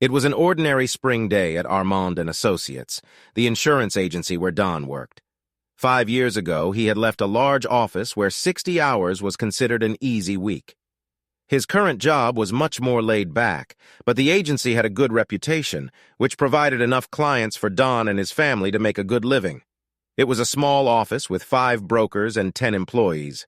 It was an ordinary spring day at Armand and Associates, the insurance agency where Don worked. 5 years ago, he had left a large office where 60 hours was considered an easy week. His current job was much more laid back, but the agency had a good reputation, which provided enough clients for Don and his family to make a good living. It was a small office with 5 brokers and 10 employees.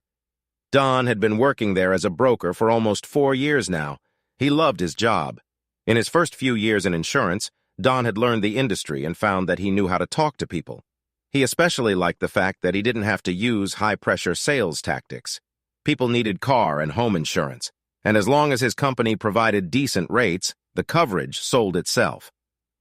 Don had been working there as a broker for almost 4 years now. He loved his job. In his first few years in insurance, Don had learned the industry and found that he knew how to talk to people. He especially liked the fact that he didn't have to use high-pressure sales tactics. People needed car and home insurance, and as long as his company provided decent rates, the coverage sold itself.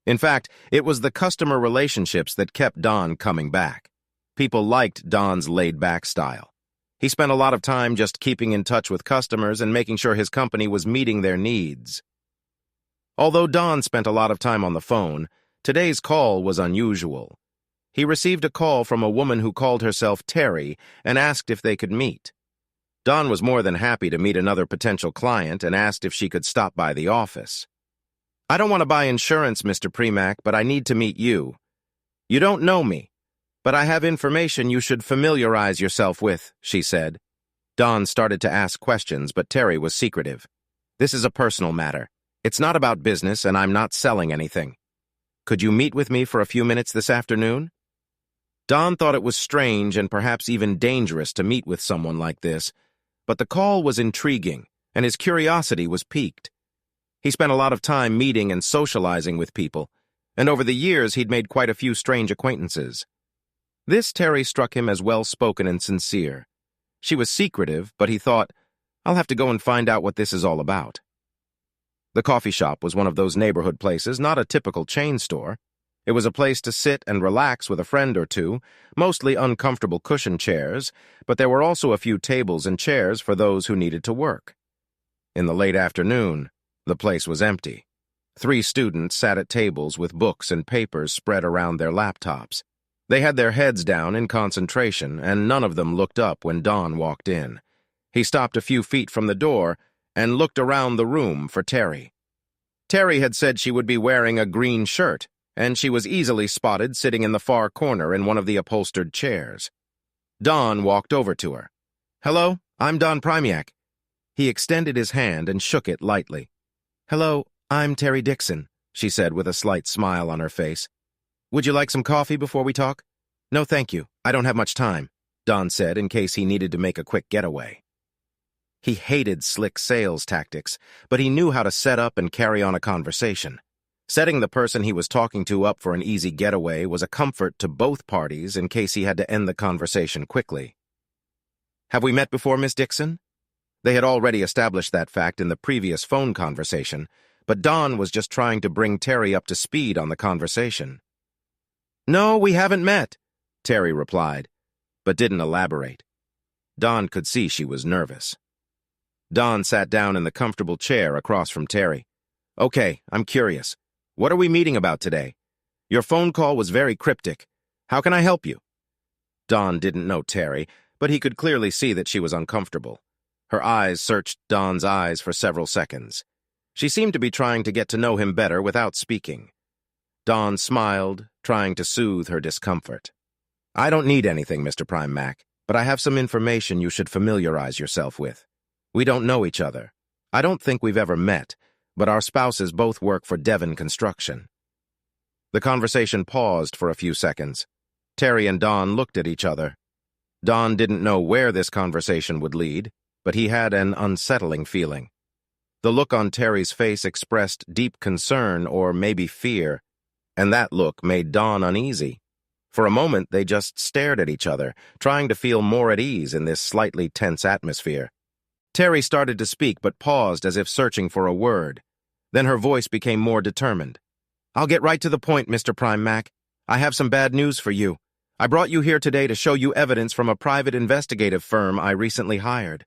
In fact, it was the customer relationships that kept Don coming back. People liked Don's laid-back style. He spent a lot of time just keeping in touch with customers and making sure his company was meeting their needs. Although Don spent a lot of time on the phone, today's call was unusual. He received a call from a woman who called herself Terry and asked if they could meet. Don was more than happy to meet another potential client and asked if she could stop by the office. "I don't want to buy insurance, Mr. Premack, but I need to meet you. You don't know me, but I have information you should familiarize yourself with," she said. Don started to ask questions, but Terry was secretive. "This is a personal matter. It's not about business, and I'm not selling anything. Could you meet with me for a few minutes this afternoon?" Don thought it was strange and perhaps even dangerous to meet with someone like this, but the call was intriguing, and his curiosity was piqued. He spent a lot of time meeting and socializing with people, and over the years he'd made quite a few strange acquaintances. This Terry struck him as well-spoken and sincere. She was secretive, but he thought, "I'll have to go and find out what this is all about." The coffee shop was one of those neighborhood places, not a typical chain store. It was a place to sit and relax with a friend or two, mostly uncomfortable cushion chairs, but there were also a few tables and chairs for those who needed to work. In the late afternoon, the place was empty. 3 students sat at tables with books and papers spread around their laptops. They had their heads down in concentration, and none of them looked up when Don walked in. He stopped a few feet from the door and looked around the room for Terry. Terry had said she would be wearing a green shirt, and she was easily spotted sitting in the far corner in one of the upholstered chairs. Don walked over to her. "Hello, I'm Don Premack." He extended his hand and shook it lightly. "Hello, I'm Terry Dixon," she said with a slight smile on her face. "Would you like some coffee before we talk?" "No, thank you. I don't have much time," Don said in case he needed to make a quick getaway. He hated slick sales tactics, but he knew how to set up and carry on a conversation. Setting the person he was talking to up for an easy getaway was a comfort to both parties in case he had to end the conversation quickly. "Have we met before, Miss Dixon?" They had already established that fact in the previous phone conversation, but Don was just trying to bring Terry up to speed on the conversation. "No, we haven't met," Terry replied, but didn't elaborate. Don could see she was nervous. Don sat down in the comfortable chair across from Terry. "Okay, I'm curious. What are we meeting about today? Your phone call was very cryptic. How can I help you?" Don didn't know Terry, but he could clearly see that she was uncomfortable. Her eyes searched Don's eyes for several seconds. She seemed to be trying to get to know him better without speaking. Don smiled, trying to soothe her discomfort. "I don't need anything, Mr. Premack, but I have some information you should familiarize yourself with. We don't know each other. I don't think we've ever met, but our spouses both work for Devon Construction." The conversation paused for a few seconds. Terry and Don looked at each other. Don didn't know where this conversation would lead, but he had an unsettling feeling. The look on Terry's face expressed deep concern or maybe fear, and that look made Don uneasy. For a moment, they just stared at each other, trying to feel more at ease in this slightly tense atmosphere. Terry started to speak but paused as if searching for a word. Then her voice became more determined. "I'll get right to the point, Mr. Premack. I have some bad news for you. I brought you here today to show you evidence from a private investigative firm I recently hired."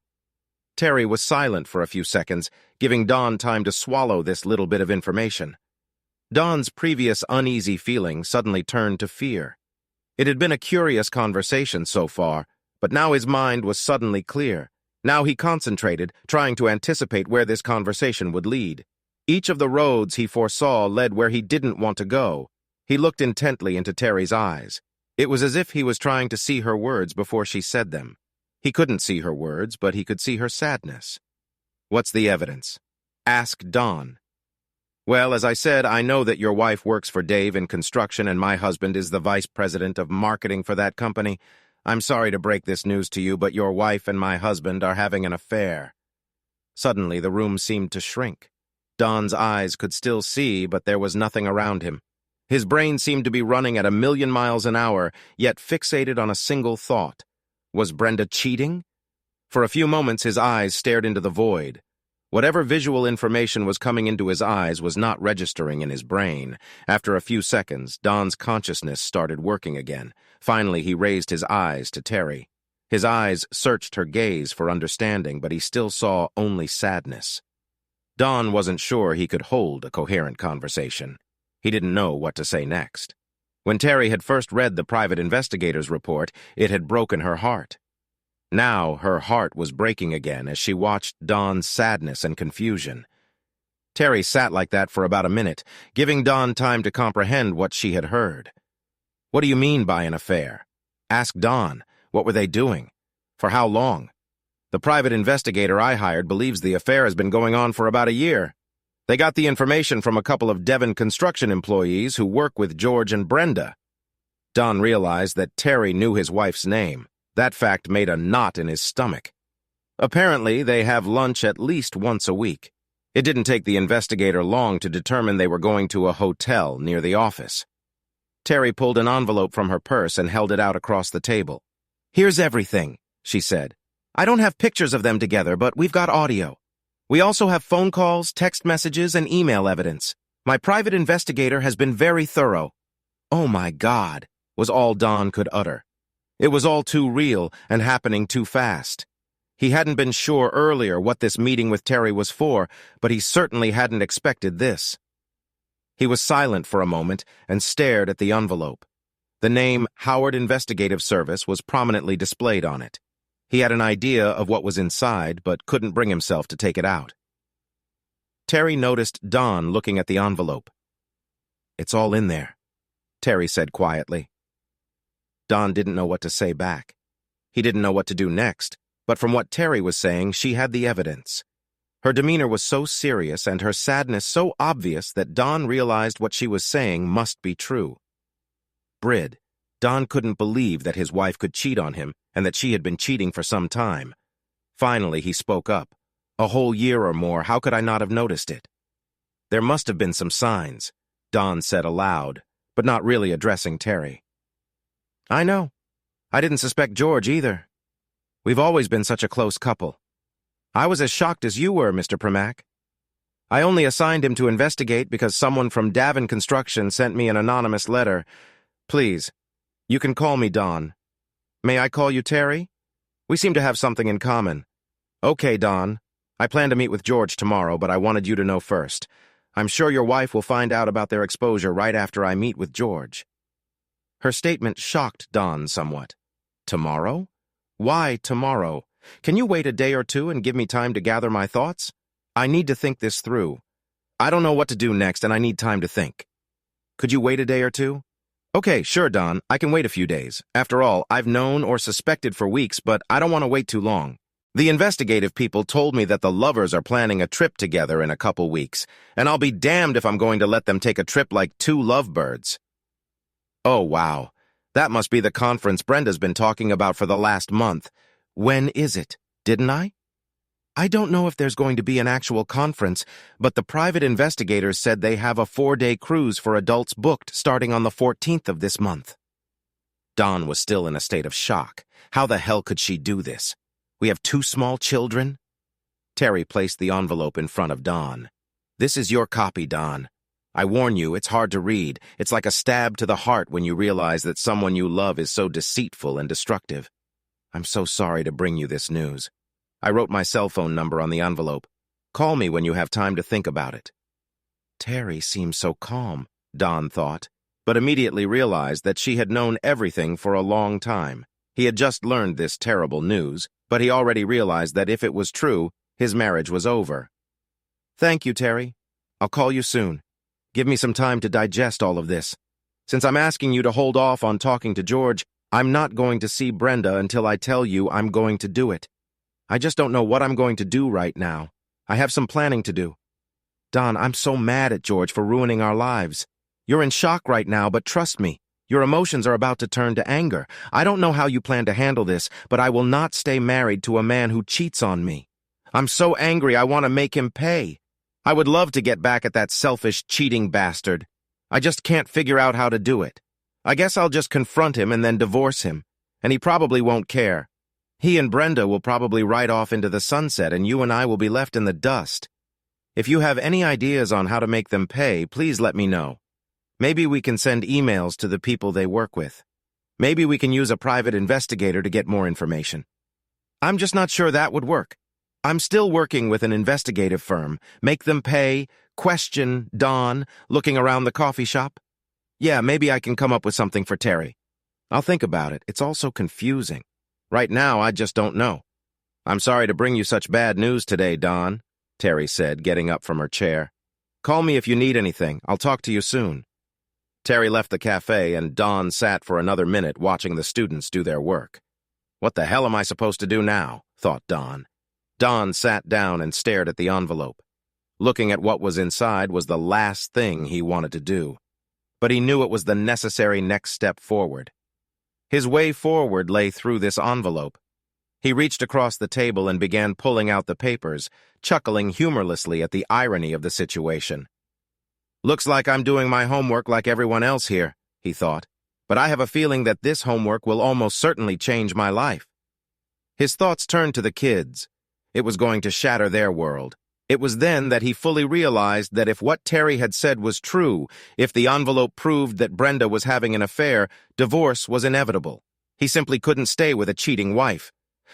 Terry was silent for a few seconds, giving Don time to swallow this little bit of information. Don's previous uneasy feeling suddenly turned to fear. It had been a curious conversation so far, but now his mind was suddenly clear. Now he concentrated, trying to anticipate where this conversation would lead. Each of the roads he foresaw led where he didn't want to go. He looked intently into Terry's eyes. It was as if he was trying to see her words before she said them. He couldn't see her words, but he could see her sadness. "What's the evidence?" asked Don. "Well, as I said, I know that your wife works for Dave in construction and my husband is the vice president of marketing for that company. I'm sorry to break this news to you, but your wife and my husband are having an affair." Suddenly, the room seemed to shrink. Don's eyes could still see, but there was nothing around him. His brain seemed to be running at 1,000,000 miles an hour, yet fixated on a single thought. Was Brenda cheating? For a few moments, his eyes stared into the void. Whatever visual information was coming into his eyes was not registering in his brain. After a few seconds, Don's consciousness started working again. Finally, he raised his eyes to Terry. His eyes searched her gaze for understanding, but he still saw only sadness. Don wasn't sure he could hold a coherent conversation. He didn't know what to say next. When Terry had first read the private investigator's report, it had broken her heart. Now her heart was breaking again as she watched Don's sadness and confusion. Terry sat like that for about a minute, giving Don time to comprehend what she had heard. "What do you mean by an affair?" Ask Don. What were they doing? For how long? "The private investigator I hired believes the affair has been going on for about a year. They got the information from a couple of Devon construction employees who work with George and Brenda." Don realized that Terry knew his wife's name. That fact made a knot in his stomach. Apparently, they have lunch at least once a week. It didn't take the investigator long to determine they were going to a hotel near the office. Terry pulled an envelope from her purse and held it out across the table. "Here's everything," she said. "I don't have pictures of them together, but we've got audio. We also have phone calls, text messages, and email evidence. My private investigator has been very thorough." "Oh my God," was all Don could utter. It was all too real and happening too fast. He hadn't been sure earlier what this meeting with Terry was for, but he certainly hadn't expected this. He was silent for a moment and stared at the envelope. The name Howard Investigative Service was prominently displayed on it. He had an idea of what was inside, but couldn't bring himself to take it out. Terry noticed Don looking at the envelope. "It's all in there," Terry said quietly. Don didn't know what to say back. He didn't know what to do next, but from what Terry was saying, she had the evidence. Her demeanor was so serious and her sadness so obvious that Don realized what she was saying must be true. Brid. Don couldn't believe that his wife could cheat on him and that she had been cheating for some time. Finally, he spoke up. "A whole year or more, how could I not have noticed it?" "There must have been some signs," Don said aloud, but not really addressing Terry. "I know. I didn't suspect George either. We've always been such a close couple. I was as shocked as you were, Mr. Primack. I only assigned him to investigate because someone from Davin Construction sent me an anonymous letter. Please, you can call me Don. May I call you Terry? We seem to have something in common." "Okay, Don. I plan to meet with George tomorrow, but I wanted you to know first. I'm sure your wife will find out about their exposure right after I meet with George." Her statement shocked Don somewhat. "Tomorrow? Why tomorrow? Can you wait a day or two and give me time to gather my thoughts? I need to think this through. I don't know what to do next, and I need time to think." "Could you wait a day or two?" "Okay, sure, Don. I can wait a few days. After all, I've known or suspected for weeks, but I don't want to wait too long. The investigative people told me that the lovers are planning a trip together in a couple weeks, and I'll be damned if I'm going to let them take a trip like two lovebirds." "Oh, wow. That must be the conference Brenda's been talking about for the last month. When is it? Didn't I?" "I don't know if there's going to be an actual conference, but the private investigators said they have a 4-day cruise for adults booked starting on the 14th of this month." Don was still in a state of shock. How the hell could she do this? We have 2 small children? Terry placed the envelope in front of Don. "This is your copy, Don. I warn you, it's hard to read. It's like a stab to the heart when you realize that someone you love is so deceitful and destructive. I'm so sorry to bring you this news. I wrote my cell phone number on the envelope. Call me when you have time to think about it." Terry seemed so calm, Don thought, but immediately realized that she had known everything for a long time. He had just learned this terrible news, but he already realized that if it was true, his marriage was over. "Thank you, Terry. I'll call you soon. Give me some time to digest all of this. Since I'm asking you to hold off on talking to George, I'm not going to see Brenda until I tell you I'm going to do it. I just don't know what I'm going to do right now. I have some planning to do. Don, I'm so mad at George for ruining our lives. You're in shock right now, but trust me, your emotions are about to turn to anger. I don't know how you plan to handle this, but I will not stay married to a man who cheats on me. I'm so angry I want to make him pay. I would love to get back at that selfish, cheating bastard. I just can't figure out how to do it. I guess I'll just confront him and then divorce him, and he probably won't care. He and Brenda will probably ride off into the sunset, and you and I will be left in the dust. If you have any ideas on how to make them pay, please let me know. Maybe we can send emails to the people they work with. Maybe we can use a private investigator to get more information. I'm just not sure that would work. I'm still working with an investigative firm. Make them pay, question Don, looking around the coffee shop. Yeah, maybe I can come up with something for Terry. I'll think about it. It's all so confusing. Right now, I just don't know. I'm sorry to bring you such bad news today, Don, Terry said, getting up from her chair. Call me if you need anything. I'll talk to you soon. Terry left the cafe, and Don sat for another minute watching the students do their work. What the hell am I supposed to do now? Thought Don. Don sat down and stared at the envelope. Looking at what was inside was the last thing he wanted to do. But he knew it was the necessary next step forward. His way forward lay through this envelope. He reached across the table and began pulling out the papers, chuckling humorlessly at the irony of the situation. Looks like I'm doing my homework like everyone else here, he thought, but I have a feeling that this homework will almost certainly change my life. His thoughts turned to the kids. It was going to shatter their world. It was then that he fully realized that if what Terry had said was true, if the envelope proved that Brenda was having an affair, divorce was inevitable. He simply couldn't stay with a cheating wife.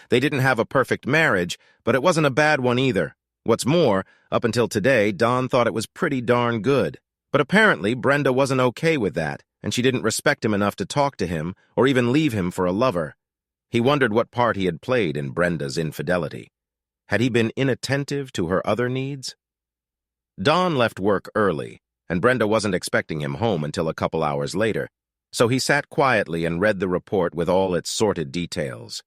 They didn't have a perfect marriage, but it wasn't a bad one either. What's more, up until today, Don thought it was pretty darn good. But apparently, Brenda wasn't okay with that, and she didn't respect him enough to talk to him or even leave him for a lover. He wondered what part he had played in Brenda's infidelity. Had he been inattentive to her other needs? Don left work early, and Brenda wasn't expecting him home until a couple hours later, so he sat quietly and read the report with all its sordid details.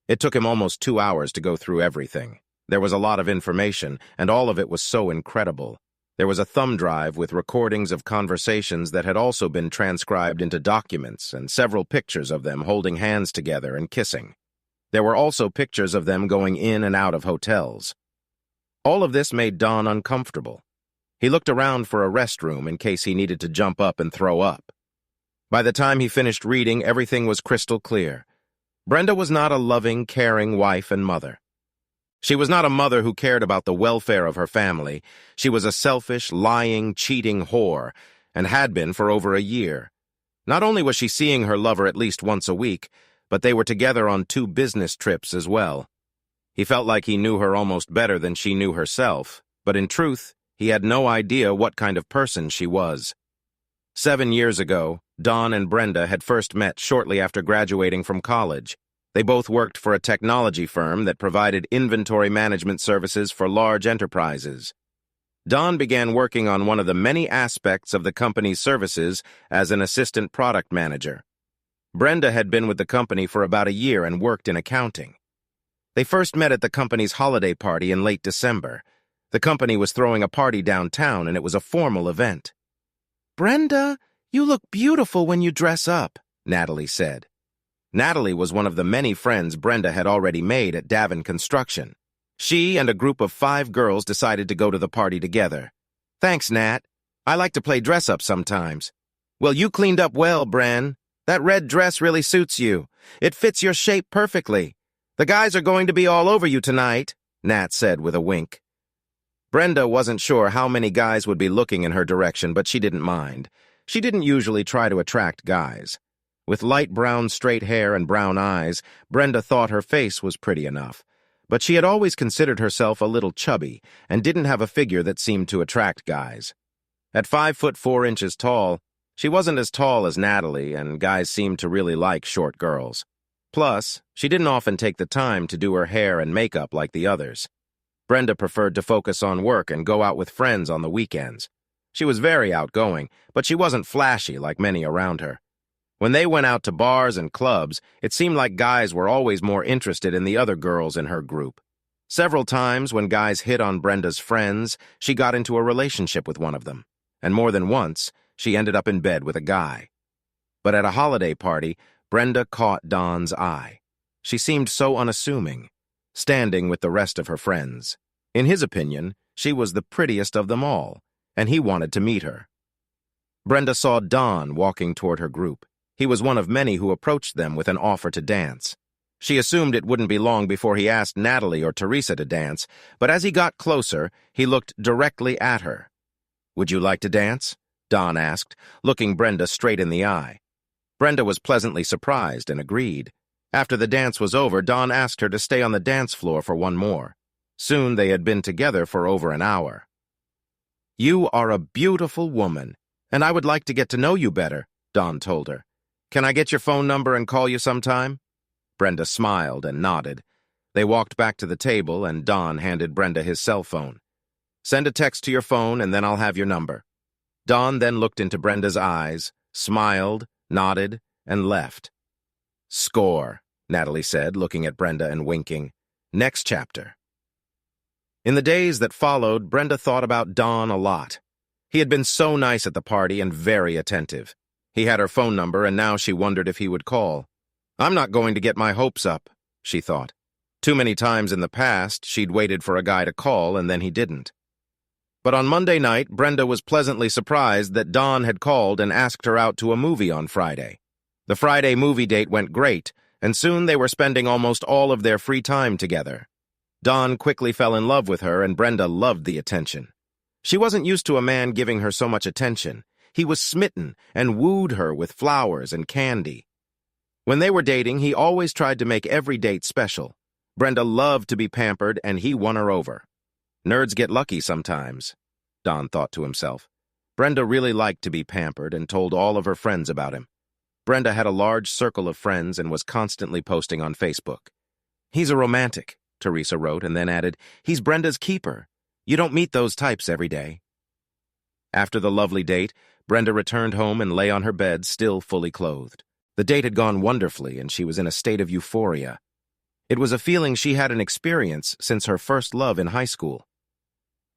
It took him almost 2 hours to go through everything. There was a lot of information, and all of it was so incredible. There was a thumb drive with recordings of conversations that had also been transcribed into documents, and several pictures of them holding hands together and kissing. There were also pictures of them going in and out of hotels. All of this made Don uncomfortable. He looked around for a restroom in case he needed to jump up and throw up. By the time he finished reading, everything was crystal clear. Brenda was not a loving, caring wife and mother. She was not a mother who cared about the welfare of her family. She was a selfish, lying, cheating whore, and had been for over a year. Not only was she seeing her lover at least once a week, but they were together on 2 business trips as well. He felt like he knew her almost better than she knew herself, but in truth, he had no idea what kind of person she was. 7 years ago, Don and Brenda had first met shortly after graduating from college. They both worked for a technology firm that provided inventory management services for large enterprises. Don began working on one of the many aspects of the company's services as an assistant product manager. Brenda had been with the company for about a year and worked in accounting. They first met at the company's holiday party in late December. The company was throwing a party downtown, and it was a formal event. "Brenda, you look beautiful when you dress up," Natalie said. Natalie was one of the many friends Brenda had already made at Davin Construction. She and a group of 5 girls decided to go to the party together. "Thanks, Nat. I like to play dress-up sometimes." "Well, you cleaned up well, Bren. That red dress really suits you. It fits your shape perfectly. The guys are going to be all over you tonight," Nat said with a wink. Brenda wasn't sure how many guys would be looking in her direction, but she didn't mind. She didn't usually try to attract guys. With light brown straight hair and brown eyes, Brenda thought her face was pretty enough. But she had always considered herself a little chubby and didn't have a figure that seemed to attract guys. At 5'4" tall, she wasn't as tall as Natalie, and guys seemed to really like short girls. Plus, she didn't often take the time to do her hair and makeup like the others. Brenda preferred to focus on work and go out with friends on the weekends. She was very outgoing, but she wasn't flashy like many around her. When they went out to bars and clubs, it seemed like guys were always more interested in the other girls in her group. Several times when guys hit on Brenda's friends, she got into a relationship with one of them, and more than once, she ended up in bed with a guy. But at a holiday party, Brenda caught Don's eye. She seemed so unassuming, standing with the rest of her friends. In his opinion, she was the prettiest of them all, and he wanted to meet her. Brenda saw Don walking toward her group. He was one of many who approached them with an offer to dance. She assumed it wouldn't be long before he asked Natalie or Teresa to dance, but as he got closer, he looked directly at her. "Would you like to dance?" Don asked, looking Brenda straight in the eye. Brenda was pleasantly surprised and agreed. After the dance was over, Don asked her to stay on the dance floor for one more. Soon they had been together for over an hour. "You are a beautiful woman, and I would like to get to know you better," Don told her. "Can I get your phone number and call you sometime?" Brenda smiled and nodded. They walked back to the table, and Don handed Brenda his cell phone. "Send a text to your phone, and then I'll have your number." Don then looked into Brenda's eyes, smiled, nodded, and left. "Score," Natalie said, looking at Brenda and winking. "Next chapter." In the days that followed, Brenda thought about Don a lot. He had been so nice at the party and very attentive. He had her phone number, and now she wondered if he would call. "I'm not going to get my hopes up," she thought. Too many times in the past, she'd waited for a guy to call, and then he didn't. But on Monday night, Brenda was pleasantly surprised that Don had called and asked her out to a movie on Friday. The Friday movie date went great, and soon they were spending almost all of their free time together. Don quickly fell in love with her, and Brenda loved the attention. She wasn't used to a man giving her so much attention. He was smitten and wooed her with flowers and candy. When they were dating, he always tried to make every date special. Brenda loved to be pampered, and he won her over. Nerds get lucky sometimes, Don thought to himself. Brenda really liked to be pampered and told all of her friends about him. Brenda had a large circle of friends and was constantly posting on Facebook. "He's a romantic," Teresa wrote, and then added, "He's Brenda's keeper. You don't meet those types every day." After the lovely date, Brenda returned home and lay on her bed, still fully clothed. The date had gone wonderfully, and she was in a state of euphoria. It was a feeling she hadn't experienced since her first love in high school.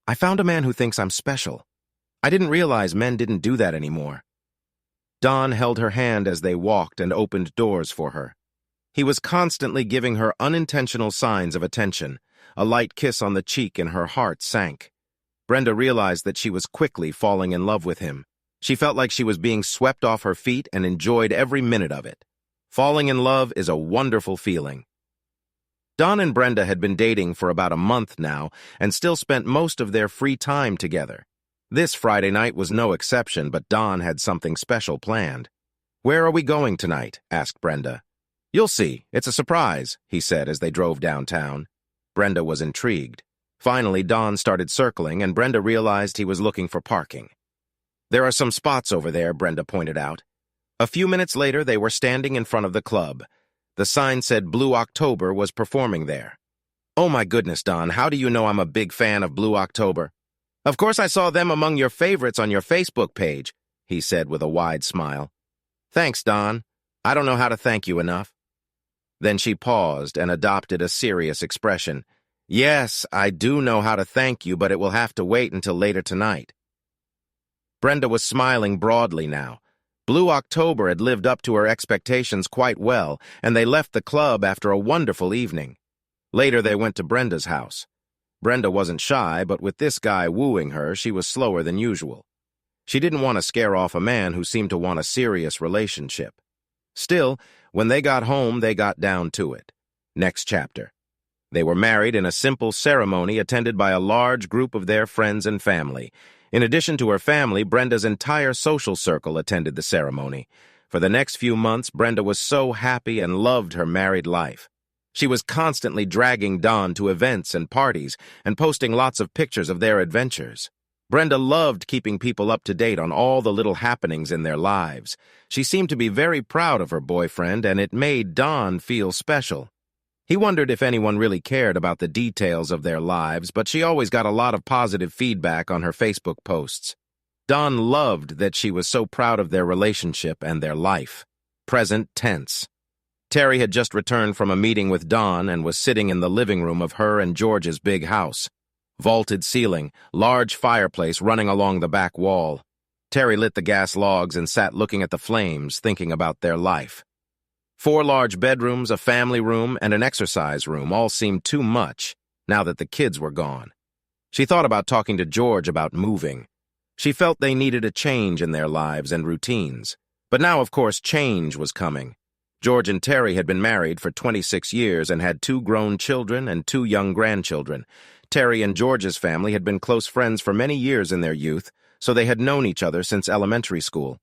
"I found a man who thinks I'm special. I didn't realize men didn't do that anymore." Don held her hand as they walked and opened doors for her. He was constantly giving her unintentional signs of attention. A light kiss on the cheek and her heart sank. Brenda realized that she was quickly falling in love with him. She felt like she was being swept off her feet and enjoyed every minute of it. Falling in love is a wonderful feeling. Don and Brenda had been dating for about a month now and still spent most of their free time together. This Friday night was no exception, but Don had something special planned. "Where are we going tonight?" asked Brenda. "You'll see. It's a surprise," he said as they drove downtown. Brenda was intrigued. Finally, Don started circling, and Brenda realized he was looking for parking. "There are some spots over there," Brenda pointed out. A few minutes later, they were standing in front of the club. The sign said Blue October was performing there. "Oh my goodness, Don, how do you know I'm a big fan of Blue October?" "Of course I saw them among your favorites on your Facebook page," he said with a wide smile. "Thanks, Don. I don't know how to thank you enough." Then she paused and adopted a serious expression. "Yes, I do know how to thank you, but it will have to wait until later tonight." Brenda was smiling broadly now. Blue October had lived up to her expectations quite well, and they left the club after a wonderful evening. Later, they went to Brenda's house. Brenda wasn't shy, but with this guy wooing her, she was slower than usual. She didn't want to scare off a man who seemed to want a serious relationship. Still, when they got home, they got down to it. Next chapter. They were married in a simple ceremony attended by a large group of their friends and family. In addition to her family, Brenda's entire social circle attended the ceremony. For the next few months, Brenda was so happy and loved her married life. She was constantly dragging Don to events and parties and posting lots of pictures of their adventures. Brenda loved keeping people up to date on all the little happenings in their lives. She seemed to be very proud of her boyfriend, and it made Don feel special. He wondered if anyone really cared about the details of their lives, but she always got a lot of positive feedback on her Facebook posts. Don loved that she was so proud of their relationship and their life. Present tense. Terry had just returned from a meeting with Don and was sitting in the living room of her and George's big house. Vaulted ceiling, large fireplace running along the back wall. Terry lit the gas logs and sat looking at the flames, thinking about their life. 4 large bedrooms, a family room, and an exercise room all seemed too much now that the kids were gone. She thought about talking to George about moving. She felt they needed a change in their lives and routines. But now, of course, change was coming. George and Terry had been married for 26 years and had 2 grown children and 2 young grandchildren. Terry and George's family had been close friends for many years in their youth, so they had known each other since elementary school.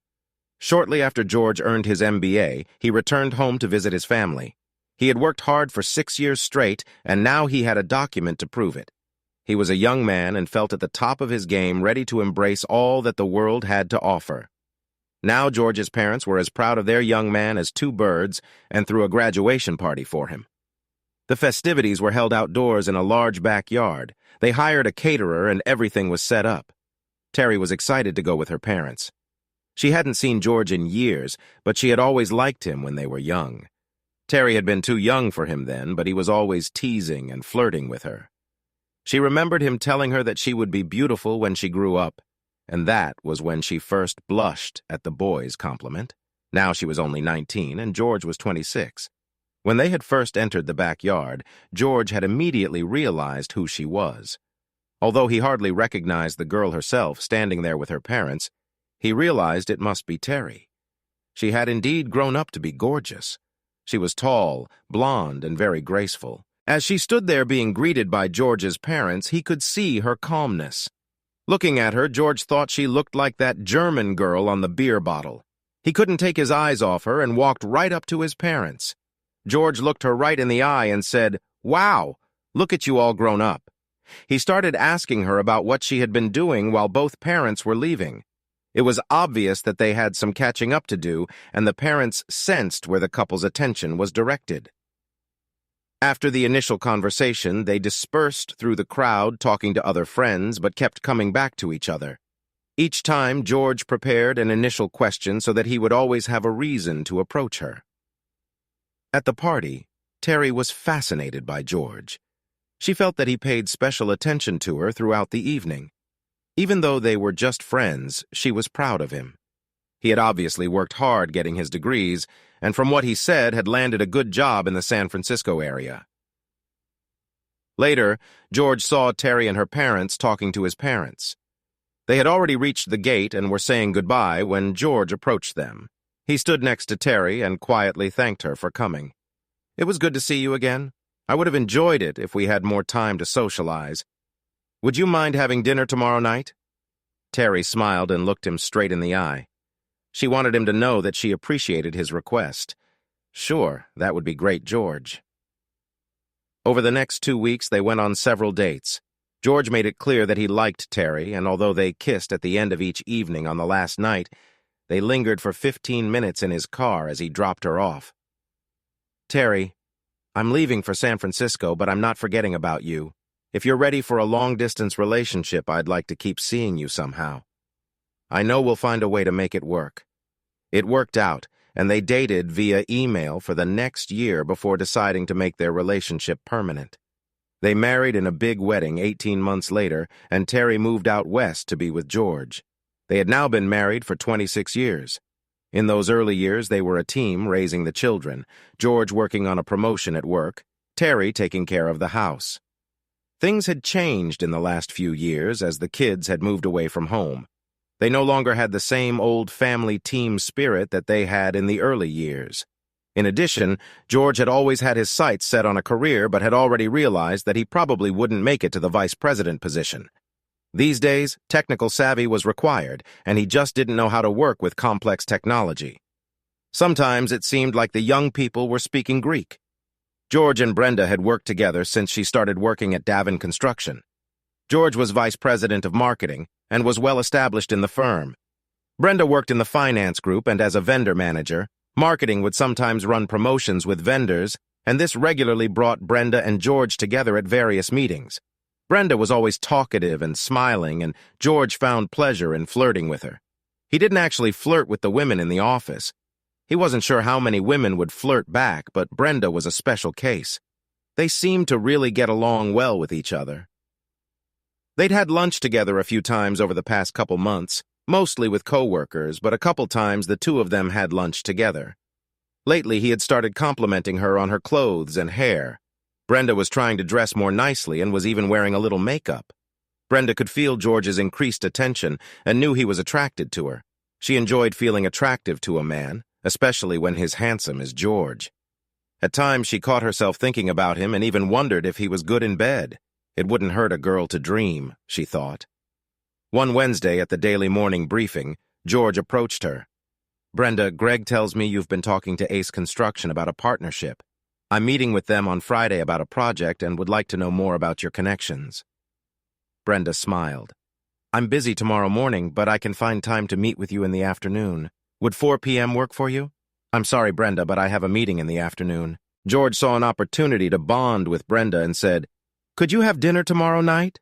Shortly after George earned his MBA, he returned home to visit his family. He had worked hard for 6 years straight, and now he had a document to prove it. He was a young man and felt at the top of his game, ready to embrace all that the world had to offer. Now George's parents were as proud of their young man as 2 birds and threw a graduation party for him. The festivities were held outdoors in a large backyard. They hired a caterer and everything was set up. Terry was excited to go with her parents. She hadn't seen George in years, but she had always liked him when they were young. Terry had been too young for him then, but he was always teasing and flirting with her. She remembered him telling her that she would be beautiful when she grew up, and that was when she first blushed at the boy's compliment. Now she was only 19 and George was 26. When they had first entered the backyard, George had immediately realized who she was. Although he hardly recognized the girl herself standing there with her parents, he realized it must be Terry. She had indeed grown up to be gorgeous. She was tall, blonde, and very graceful. As she stood there being greeted by George's parents, he could see her calmness. Looking at her, George thought she looked like that German girl on the beer bottle. He couldn't take his eyes off her and walked right up to his parents. George looked her right in the eye and said, "Wow, look at you all grown up." He started asking her about what she had been doing while both parents were leaving. It was obvious that they had some catching up to do, and the parents sensed where the couple's attention was directed. After the initial conversation, they dispersed through the crowd talking to other friends, but kept coming back to each other. Each time, George prepared an initial question so that he would always have a reason to approach her. At the party, Terry was fascinated by George. She felt that he paid special attention to her throughout the evening. Even though they were just friends, she was proud of him. He had obviously worked hard getting his degrees, and from what he said, had landed a good job in the San Francisco area. Later, George saw Terry and her parents talking to his parents. They had already reached the gate and were saying goodbye when George approached them. He stood next to Terry and quietly thanked her for coming. "It was good to see you again. I would have enjoyed it if we had more time to socialize. Would you mind having dinner tomorrow night?" Terry smiled and looked him straight in the eye. She wanted him to know that she appreciated his request. Sure, that would be great, George. Over the next 2 weeks, they went on several dates. George made it clear that he liked Terry, and although they kissed at the end of each evening on the last night, they lingered for 15 minutes in his car as he dropped her off. "Terry, I'm leaving for San Francisco, but I'm not forgetting about you. If you're ready for a long-distance relationship, I'd like to keep seeing you somehow. I know we'll find a way to make it work." It worked out, and they dated via email for the next year before deciding to make their relationship permanent. They married in a big wedding 18 months later, and Terry moved out west to be with George. They had now been married for 26 years. In those early years, they were a team raising the children, George working on a promotion at work, Terry taking care of the house. Things had changed in the last few years as the kids had moved away from home. They no longer had the same old family team spirit that they had in the early years. In addition, George had always had his sights set on a career but had already realized that he probably wouldn't make it to the vice president position. These days, technical savvy was required, and he just didn't know how to work with complex technology. Sometimes it seemed like the young people were speaking Greek. George and Brenda had worked together since she started working at Davin Construction. George was vice president of marketing and was well established in the firm. Brenda worked in the finance group and as a vendor manager. Marketing would sometimes run promotions with vendors, and this regularly brought Brenda and George together at various meetings. Brenda was always talkative and smiling, and George found pleasure in flirting with her. He didn't actually flirt with the women in the office. He wasn't sure how many women would flirt back, but Brenda was a special case. They seemed to really get along well with each other. They'd had lunch together a few times over the past couple months, mostly with coworkers, but a couple times the two of them had lunch together. Lately, he had started complimenting her on her clothes and hair. Brenda was trying to dress more nicely and was even wearing a little makeup. Brenda could feel George's increased attention and knew he was attracted to her. She enjoyed feeling attractive to a man, especially when he's handsome as George. At times, she caught herself thinking about him and even wondered if he was good in bed. It wouldn't hurt a girl to dream, she thought. One Wednesday at the daily morning briefing, George approached her. "Brenda, Greg tells me you've been talking to Ace Construction about a partnership. I'm meeting with them on Friday about a project and would like to know more about your connections." Brenda smiled. "I'm busy tomorrow morning, but I can find time to meet with you in the afternoon. Would 4 p.m. work for you?" "I'm sorry, Brenda, but I have a meeting in the afternoon." George saw an opportunity to bond with Brenda and said, "Could you have dinner tomorrow night?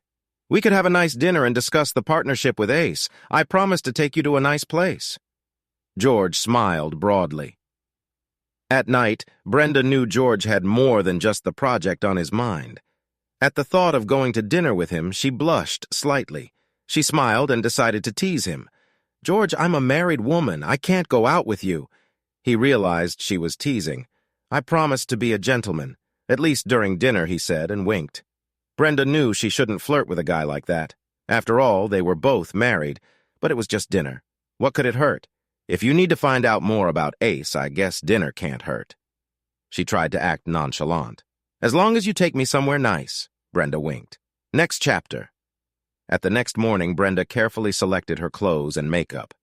We could have a nice dinner and discuss the partnership with Ace. I promise to take you to a nice place." George smiled broadly. At night, Brenda knew George had more than just the project on his mind. At the thought of going to dinner with him, she blushed slightly. She smiled and decided to tease him. "George, I'm a married woman. I can't go out with you." He realized she was teasing. "I promised to be a gentleman, at least during dinner," he said, and winked. Brenda knew she shouldn't flirt with a guy like that. After all, they were both married, but it was just dinner. What could it hurt? If you need to find out more about Ace, I guess dinner can't hurt. She tried to act nonchalant. "As long as you take me somewhere nice," Brenda winked. Next chapter. At the next morning, Brenda carefully selected her clothes and makeup.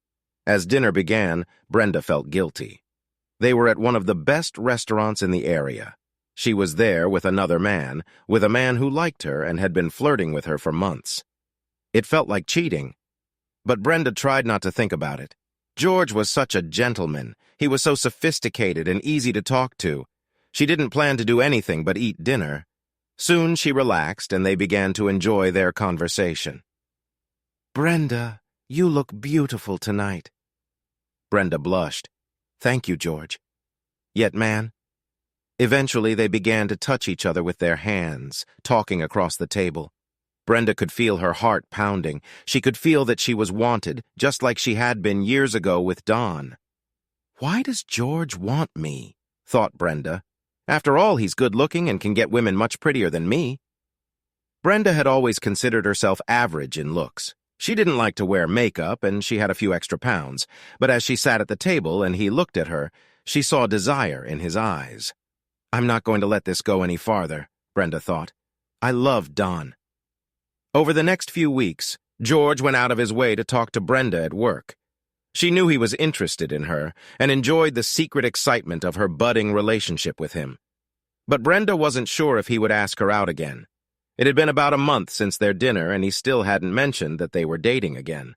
As dinner began, Brenda felt guilty. They were at one of the best restaurants in the area. She was there with another man, with a man who liked her and had been flirting with her for months. It felt like cheating, but Brenda tried not to think about it. George was such a gentleman. He was so sophisticated and easy to talk to. She didn't plan to do anything but eat dinner. Soon she relaxed and they began to enjoy their conversation. "Brenda, you look beautiful tonight." Brenda blushed. "Thank you, George." "Yet, man." Eventually they began to touch each other with their hands, talking across the table. Brenda could feel her heart pounding. She could feel that she was wanted, just like she had been years ago with Don. "Why does George want me?" thought Brenda. "After all, he's good-looking and can get women much prettier than me." Brenda had always considered herself average in looks. She didn't like to wear makeup, and she had a few extra pounds. But as she sat at the table and he looked at her, she saw desire in his eyes. "I'm not going to let this go any farther," Brenda thought. "I love Don." Over the next few weeks, George went out of his way to talk to Brenda at work. She knew he was interested in her and enjoyed the secret excitement of her budding relationship with him. But Brenda wasn't sure if he would ask her out again. It had been about a month since their dinner, and he still hadn't mentioned that they were dating again.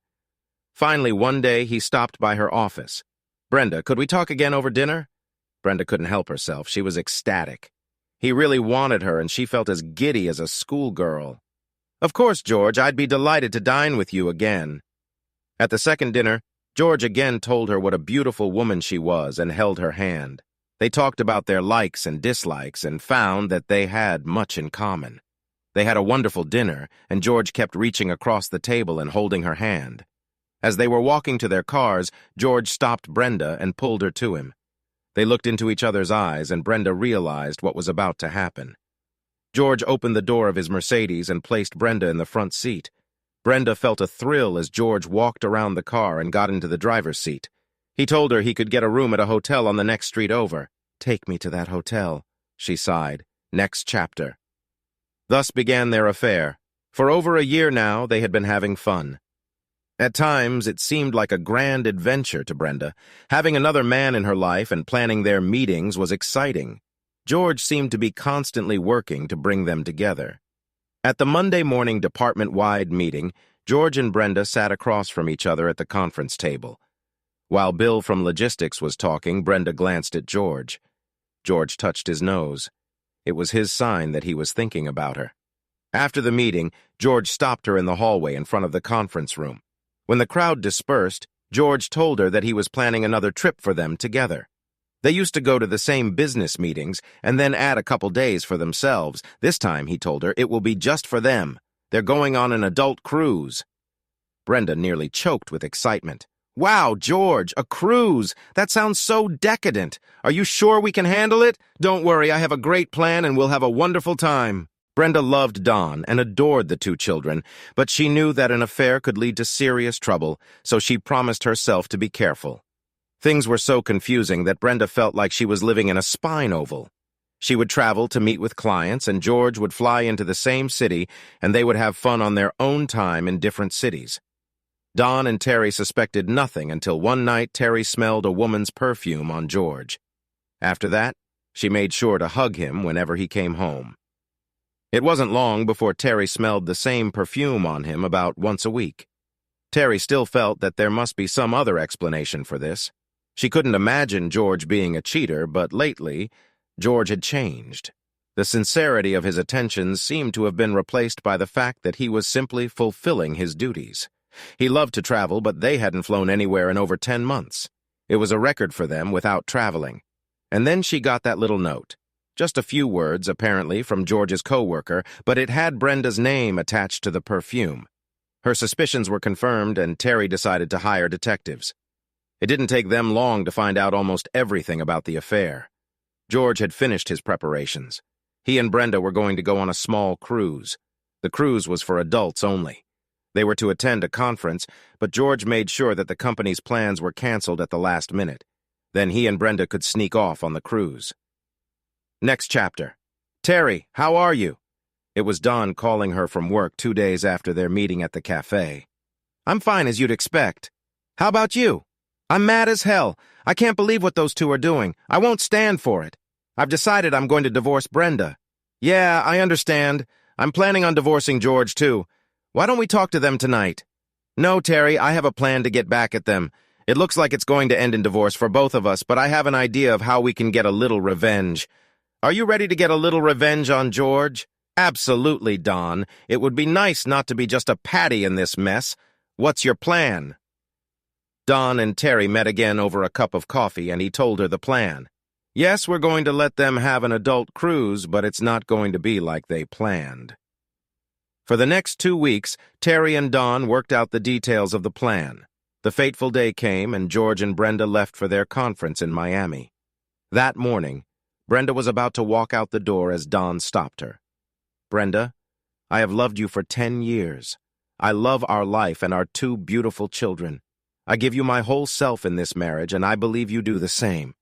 Finally, one day, he stopped by her office. "Brenda, could we talk again over dinner?" Brenda couldn't help herself. She was ecstatic. He really wanted her, and she felt as giddy as a schoolgirl. "Of course, George, I'd be delighted to dine with you again." At the second dinner, George again told her what a beautiful woman she was and held her hand. They talked about their likes and dislikes and found that they had much in common. They had a wonderful dinner, and George kept reaching across the table and holding her hand. As they were walking to their cars, George stopped Brenda and pulled her to him. They looked into each other's eyes, and Brenda realized what was about to happen. George opened the door of his Mercedes and placed Brenda in the front seat. Brenda felt a thrill as George walked around the car and got into the driver's seat. He told her he could get a room at a hotel on the next street over. "Take me to that hotel," she sighed. Next chapter. Thus began their affair. For over a year now, they had been having fun. At times, it seemed like a grand adventure to Brenda. Having another man in her life and planning their meetings was exciting. George seemed to be constantly working to bring them together. At the Monday morning department-wide meeting, George and Brenda sat across from each other at the conference table. While Bill from logistics was talking, Brenda glanced at George. George touched his nose. It was his sign that he was thinking about her. After the meeting, George stopped her in the hallway in front of the conference room. When the crowd dispersed, George told her that he was planning another trip for them together. They used to go to the same business meetings and then add a couple days for themselves. This time, he told her, it will be just for them. They're going on an adult cruise. Brenda nearly choked with excitement. Wow, George, a cruise! That sounds so decadent. Are you sure we can handle it? Don't worry, I have a great plan and we'll have a wonderful time. Brenda loved Don and adored the two children, but she knew that an affair could lead to serious trouble, so she promised herself to be careful. Things were so confusing that Brenda felt like she was living in a spine oval. She would travel to meet with clients, and George would fly into the same city, and they would have fun on their own time in different cities. Don and Terry suspected nothing until one night Terry smelled a woman's perfume on George. After that, she made sure to hug him whenever he came home. It wasn't long before Terry smelled the same perfume on him about once a week. Terry still felt that there must be some other explanation for this. She couldn't imagine George being a cheater, but lately, George had changed. The sincerity of his attentions seemed to have been replaced by the fact that he was simply fulfilling his duties. He loved to travel, but they hadn't flown anywhere in over 10 months. It was a record for them without traveling. And then she got that little note. Just a few words, apparently, from George's co-worker, but it had Brenda's name attached to the perfume. Her suspicions were confirmed, and Terry decided to hire detectives. It didn't take them long to find out almost everything about the affair. George had finished his preparations. He and Brenda were going to go on a small cruise. The cruise was for adults only. They were to attend a conference, but George made sure that the company's plans were canceled at the last minute. Then he and Brenda could sneak off on the cruise. Next chapter. Terry, how are you? It was Don calling her from work 2 days after their meeting at the cafe. I'm fine, as you'd expect. How about you? I'm mad as hell. I can't believe what those two are doing. I won't stand for it. I've decided I'm going to divorce Brenda. Yeah, I understand. I'm planning on divorcing George, too. Why don't we talk to them tonight? No, Terry, I have a plan to get back at them. It looks like it's going to end in divorce for both of us, but I have an idea of how we can get a little revenge. Are you ready to get a little revenge on George? Absolutely, Don. It would be nice not to be just a patty in this mess. What's your plan? Don and Terry met again over a cup of coffee, and he told her the plan. Yes, we're going to let them have an adult cruise, but it's not going to be like they planned. For the next 2 weeks, Terry and Don worked out the details of the plan. The fateful day came, and George and Brenda left for their conference in Miami. That morning, Brenda was about to walk out the door as Don stopped her. Brenda, I have loved you for 10 years. I love our life and our 2 beautiful children. I give you my whole self in this marriage, and I believe you do the same.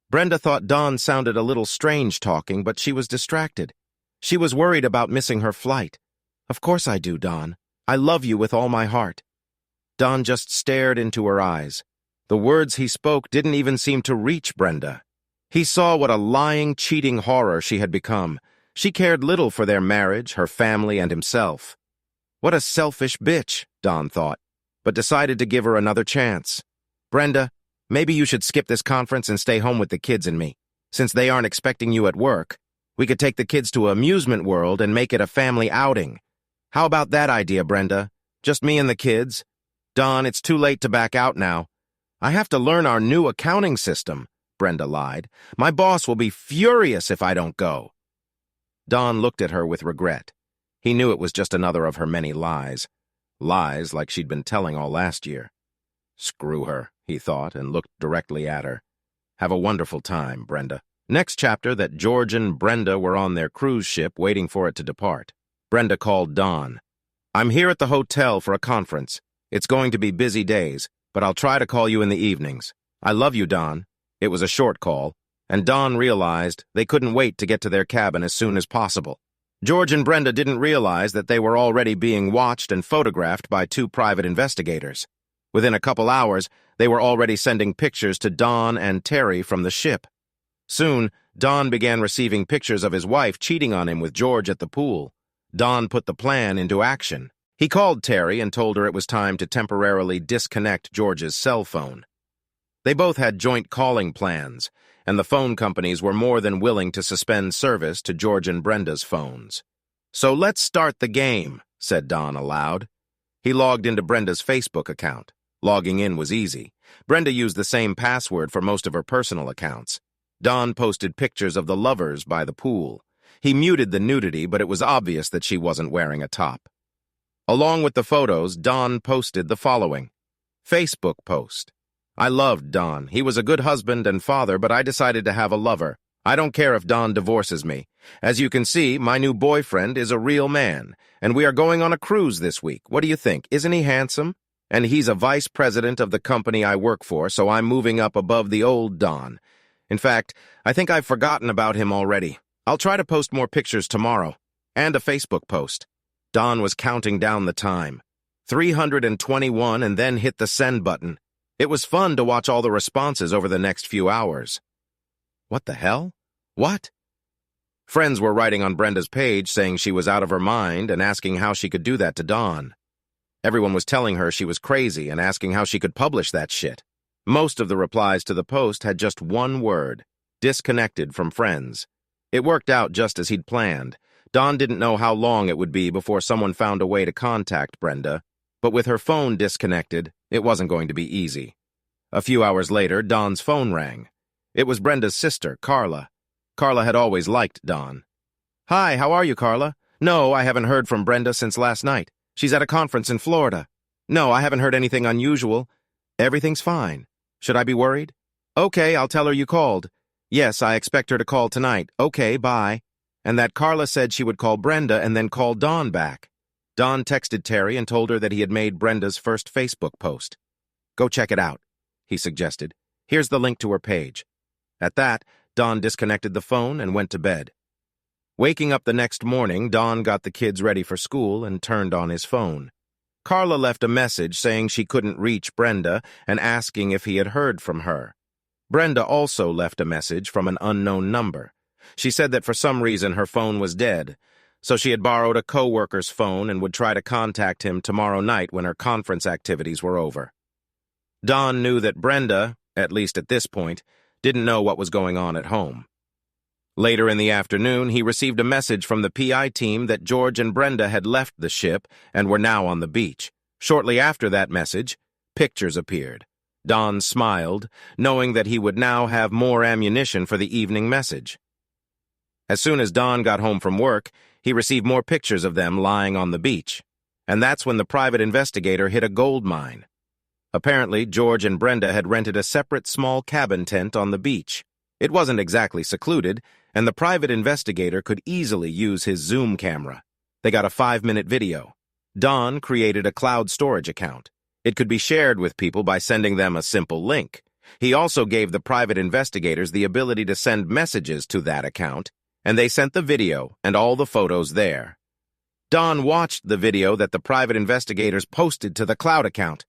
Brenda thought Don sounded a little strange talking, but she was distracted. She was worried about missing her flight. Of course I do, Don. I love you with all my heart. Don just stared into her eyes. The words he spoke didn't even seem to reach Brenda. He saw what a lying, cheating horror she had become. She cared little for their marriage, her family, and himself. What a selfish bitch, Don thought, but decided to give her another chance. Brenda, maybe you should skip this conference and stay home with the kids and me. Since they aren't expecting you at work, we could take the kids to an amusement world and make it a family outing. How about that idea, Brenda? Just me and the kids? Don, it's too late to back out now. I have to learn our new accounting system, Brenda lied. My boss will be furious if I don't go. Don looked at her with regret. He knew it was just another of her many lies. Lies like she'd been telling all last year. Screw her, he thought, and looked directly at her. Have a wonderful time, Brenda. Next chapter, that George and Brenda were on their cruise ship waiting for it to depart. Brenda called Don. I'm here at the hotel for a conference. It's going to be busy days, but I'll try to call you in the evenings. I love you, Don. It was a short call, and Don realized they couldn't wait to get to their cabin as soon as possible. George and Brenda didn't realize that they were already being watched and photographed by 2 private investigators. Within a couple hours, they were already sending pictures to Don and Terry from the ship. Soon, Don began receiving pictures of his wife cheating on him with George at the pool. Don put the plan into action. He called Terry and told her it was time to temporarily disconnect George's cell phone. They both had joint calling plans, and the phone companies were more than willing to suspend service to George and Brenda's phones. "So let's start the game," said Don aloud. He logged into Brenda's Facebook account. Logging in was easy. Brenda used the same password for most of her personal accounts. Don posted pictures of the lovers by the pool. He muted the nudity, but it was obvious that she wasn't wearing a top. Along with the photos, Don posted the following. Facebook post. "I loved Don. He was a good husband and father, but I decided to have a lover. I don't care if Don divorces me. As you can see, my new boyfriend is a real man, and we are going on a cruise this week. What do you think? Isn't he handsome? And he's a vice president of the company I work for, so I'm moving up above the old Don. In fact, I think I've forgotten about him already. I'll try to post more pictures tomorrow. And a Facebook post." Don was counting down the time. 321 and then hit the send button. It was fun to watch all the responses over the next few hours. What the hell? What? Friends were writing on Brenda's page saying she was out of her mind and asking how she could do that to Don. Everyone was telling her she was crazy and asking how she could publish that shit. Most of the replies to the post had just one word: disconnected from friends. It worked out just as he'd planned. Don didn't know how long it would be before someone found a way to contact Brenda, but with her phone disconnected, it wasn't going to be easy. A few hours later, Don's phone rang. It was Brenda's sister, Carla. Carla had always liked Don. "Hi, how are you, Carla?" "No, I haven't heard from Brenda since last night. She's at a conference in Florida." "No, I haven't heard anything unusual." "Everything's fine. Should I be worried?" "Okay, I'll tell her you called." "Yes, I expect her to call tonight." "Okay, bye." And that Carla said she would call Brenda and then call Don back. Don texted Terry and told her that he had made Brenda's first Facebook post. "Go check it out," he suggested. "Here's the link to her page." At that, Don disconnected the phone and went to bed. Waking up the next morning, Don got the kids ready for school and turned on his phone. Carla left a message saying she couldn't reach Brenda and asking if he had heard from her. Brenda also left a message from an unknown number. She said that for some reason her phone was dead, so she had borrowed a co-worker's phone and would try to contact him tomorrow night when her conference activities were over. Don knew that Brenda, at least at this point, didn't know what was going on at home. Later in the afternoon, he received a message from the PI team that George and Brenda had left the ship and were now on the beach. Shortly after that message, pictures appeared. Don smiled, knowing that he would now have more ammunition for the evening message. As soon as Don got home from work, he received more pictures of them lying on the beach. And that's when the private investigator hit a gold mine. Apparently, George and Brenda had rented a separate small cabin tent on the beach. It wasn't exactly secluded, and the private investigator could easily use his Zoom camera. They got a 5-minute video. Don created a cloud storage account. It could be shared with people by sending them a simple link. He also gave the private investigators the ability to send messages to that account, and they sent the video and all the photos there. Don watched the video that the private investigators posted to the cloud account.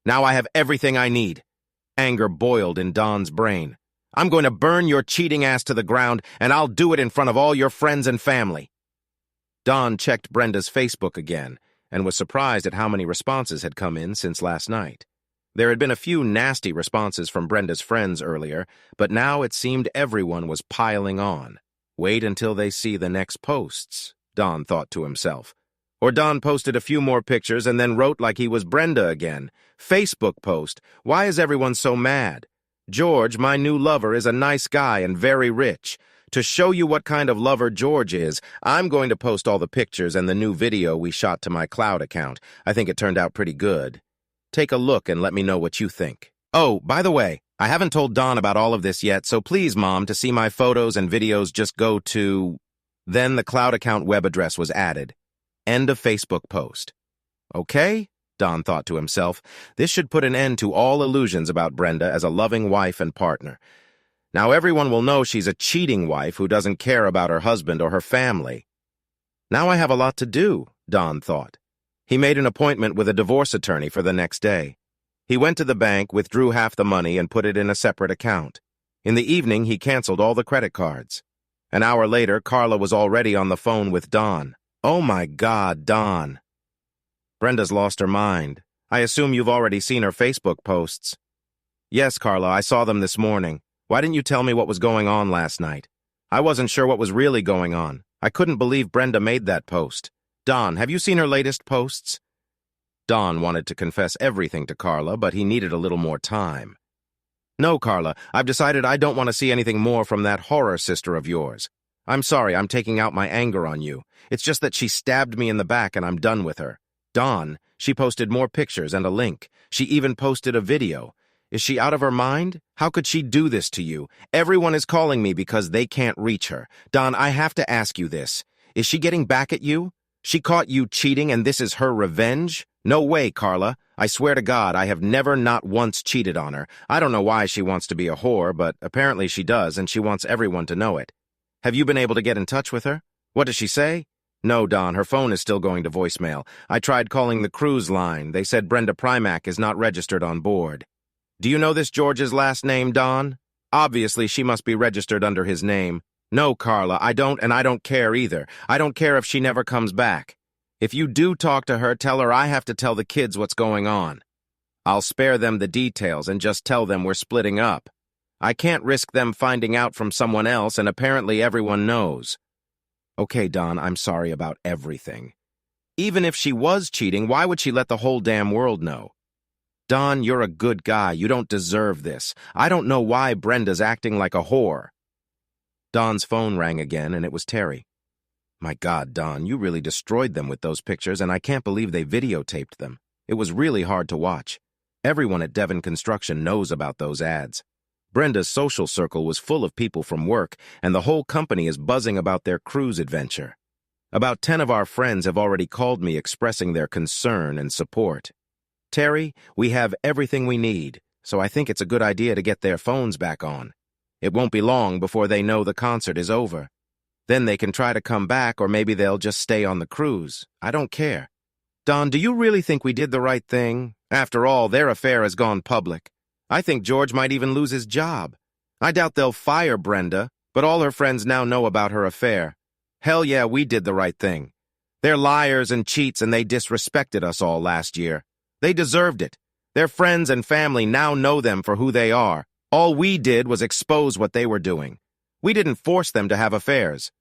"Now I have everything I need." Anger boiled in Don's brain. "I'm going to burn your cheating ass to the ground, and I'll do it in front of all your friends and family." Don checked Brenda's Facebook again, and was surprised at how many responses had come in since last night. There had been a few nasty responses from Brenda's friends earlier, but now it seemed everyone was piling on. Wait until they see the next posts, Don thought to himself. Or Don posted a few more pictures and then wrote like he was Brenda again. Facebook post, "Why is everyone so mad? George, my new lover, is a nice guy and very rich. To show you what kind of lover George is, I'm going to post all the pictures and the new video we shot to my cloud account. I think it turned out pretty good. Take a look and let me know what you think. Oh, by the way, I haven't told Don about all of this yet, so please, Mom, to see my photos and videos, just go to..." Then the cloud account web address was added. End of Facebook post. Okay, Don thought to himself, this should put an end to all illusions about Brenda as a loving wife and partner. Now everyone will know she's a cheating wife who doesn't care about her husband or her family. Now I have a lot to do, Don thought. He made an appointment with a divorce attorney for the next day. He went to the bank, withdrew half the money, and put it in a separate account. In the evening, he canceled all the credit cards. An hour later, Carla was already on the phone with Don. "Oh my God, Don. Brenda's lost her mind. I assume you've already seen her Facebook posts." Yes, Carla, I saw them this morning. Why didn't you tell me what was going on last night? I wasn't sure what was really going on. I couldn't believe Brenda made that post. Don, have you seen her latest posts? Don wanted to confess everything to Carla, but he needed a little more time. No, Carla, I've decided I don't want to see anything more from that horror sister of yours. I'm sorry, I'm taking out my anger on you. It's just that she stabbed me in the back and I'm done with her. Don, she posted more pictures and a link. She even posted a video. Is she out of her mind? How could she do this to you? Everyone is calling me because they can't reach her. Don, I have to ask you this. Is she getting back at you? She caught you cheating and this is her revenge? No way, Carla. I swear to God, I have never not once cheated on her. I don't know why she wants to be a whore, but apparently she does, and she wants everyone to know it. Have you been able to get in touch with her? What does she say? No, Don, her phone is still going to voicemail. I tried calling the cruise line. They said Brenda Primack is not registered on board. Do you know this George's last name, Don? Obviously, she must be registered under his name. No, Carla, I don't, and I don't care either. I don't care if she never comes back. If you do talk to her, tell her I have to tell the kids what's going on. I'll spare them the details and just tell them we're splitting up. I can't risk them finding out from someone else, and apparently everyone knows. Okay, Don, I'm sorry about everything. Even if she was cheating, why would she let the whole damn world know? Don, you're a good guy. You don't deserve this. I don't know why Brenda's acting like a whore. Don's phone rang again, and it was Terry. My God, Don, you really destroyed them with those pictures, and I can't believe they videotaped them. It was really hard to watch. Everyone at Devon Construction knows about those ads. Brenda's social circle was full of people from work, and the whole company is buzzing about their cruise adventure. About 10 of our friends have already called me expressing their concern and support. Terry, we have everything we need, so I think it's a good idea to get their phones back on. It won't be long before they know the concert is over. Then they can try to come back, or maybe they'll just stay on the cruise. I don't care. Don, do you really think we did the right thing? After all, their affair has gone public. I think George might even lose his job. I doubt they'll fire Brenda, but all her friends now know about her affair. Hell yeah, we did the right thing. They're liars and cheats, and they disrespected us all last year. They deserved it. Their friends and family now know them for who they are. All we did was expose what they were doing. We didn't force them to have affairs.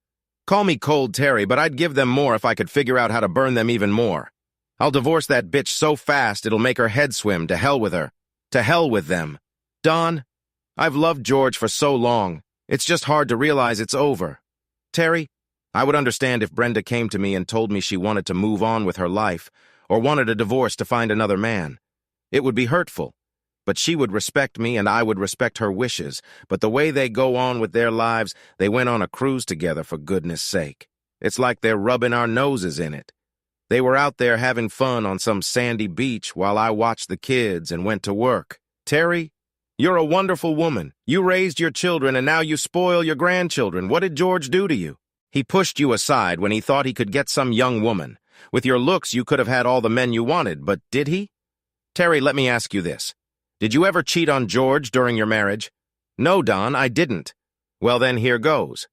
Call me cold, Terry, but I'd give them more if I could figure out how to burn them even more. I'll divorce that bitch so fast it'll make her head swim. To hell with her. To hell with them. Don, I've loved George for so long. It's just hard to realize it's over. Terry, I would understand if Brenda came to me and told me she wanted to move on with her life, or wanted a divorce to find another man. It would be hurtful. But she would respect me and I would respect her wishes. But the way they go on with their lives, they went on a cruise together, for goodness sake. It's like they're rubbing our noses in it. They were out there having fun on some sandy beach while I watched the kids and went to work. Terry, you're a wonderful woman. You raised your children and now you spoil your grandchildren. What did George do to you? He pushed you aside when he thought he could get some young woman. With your looks, you could have had all the men you wanted, but did he? Terry, let me ask you this. Did you ever cheat on George during your marriage? No, Don, I didn't. Well, then here goes.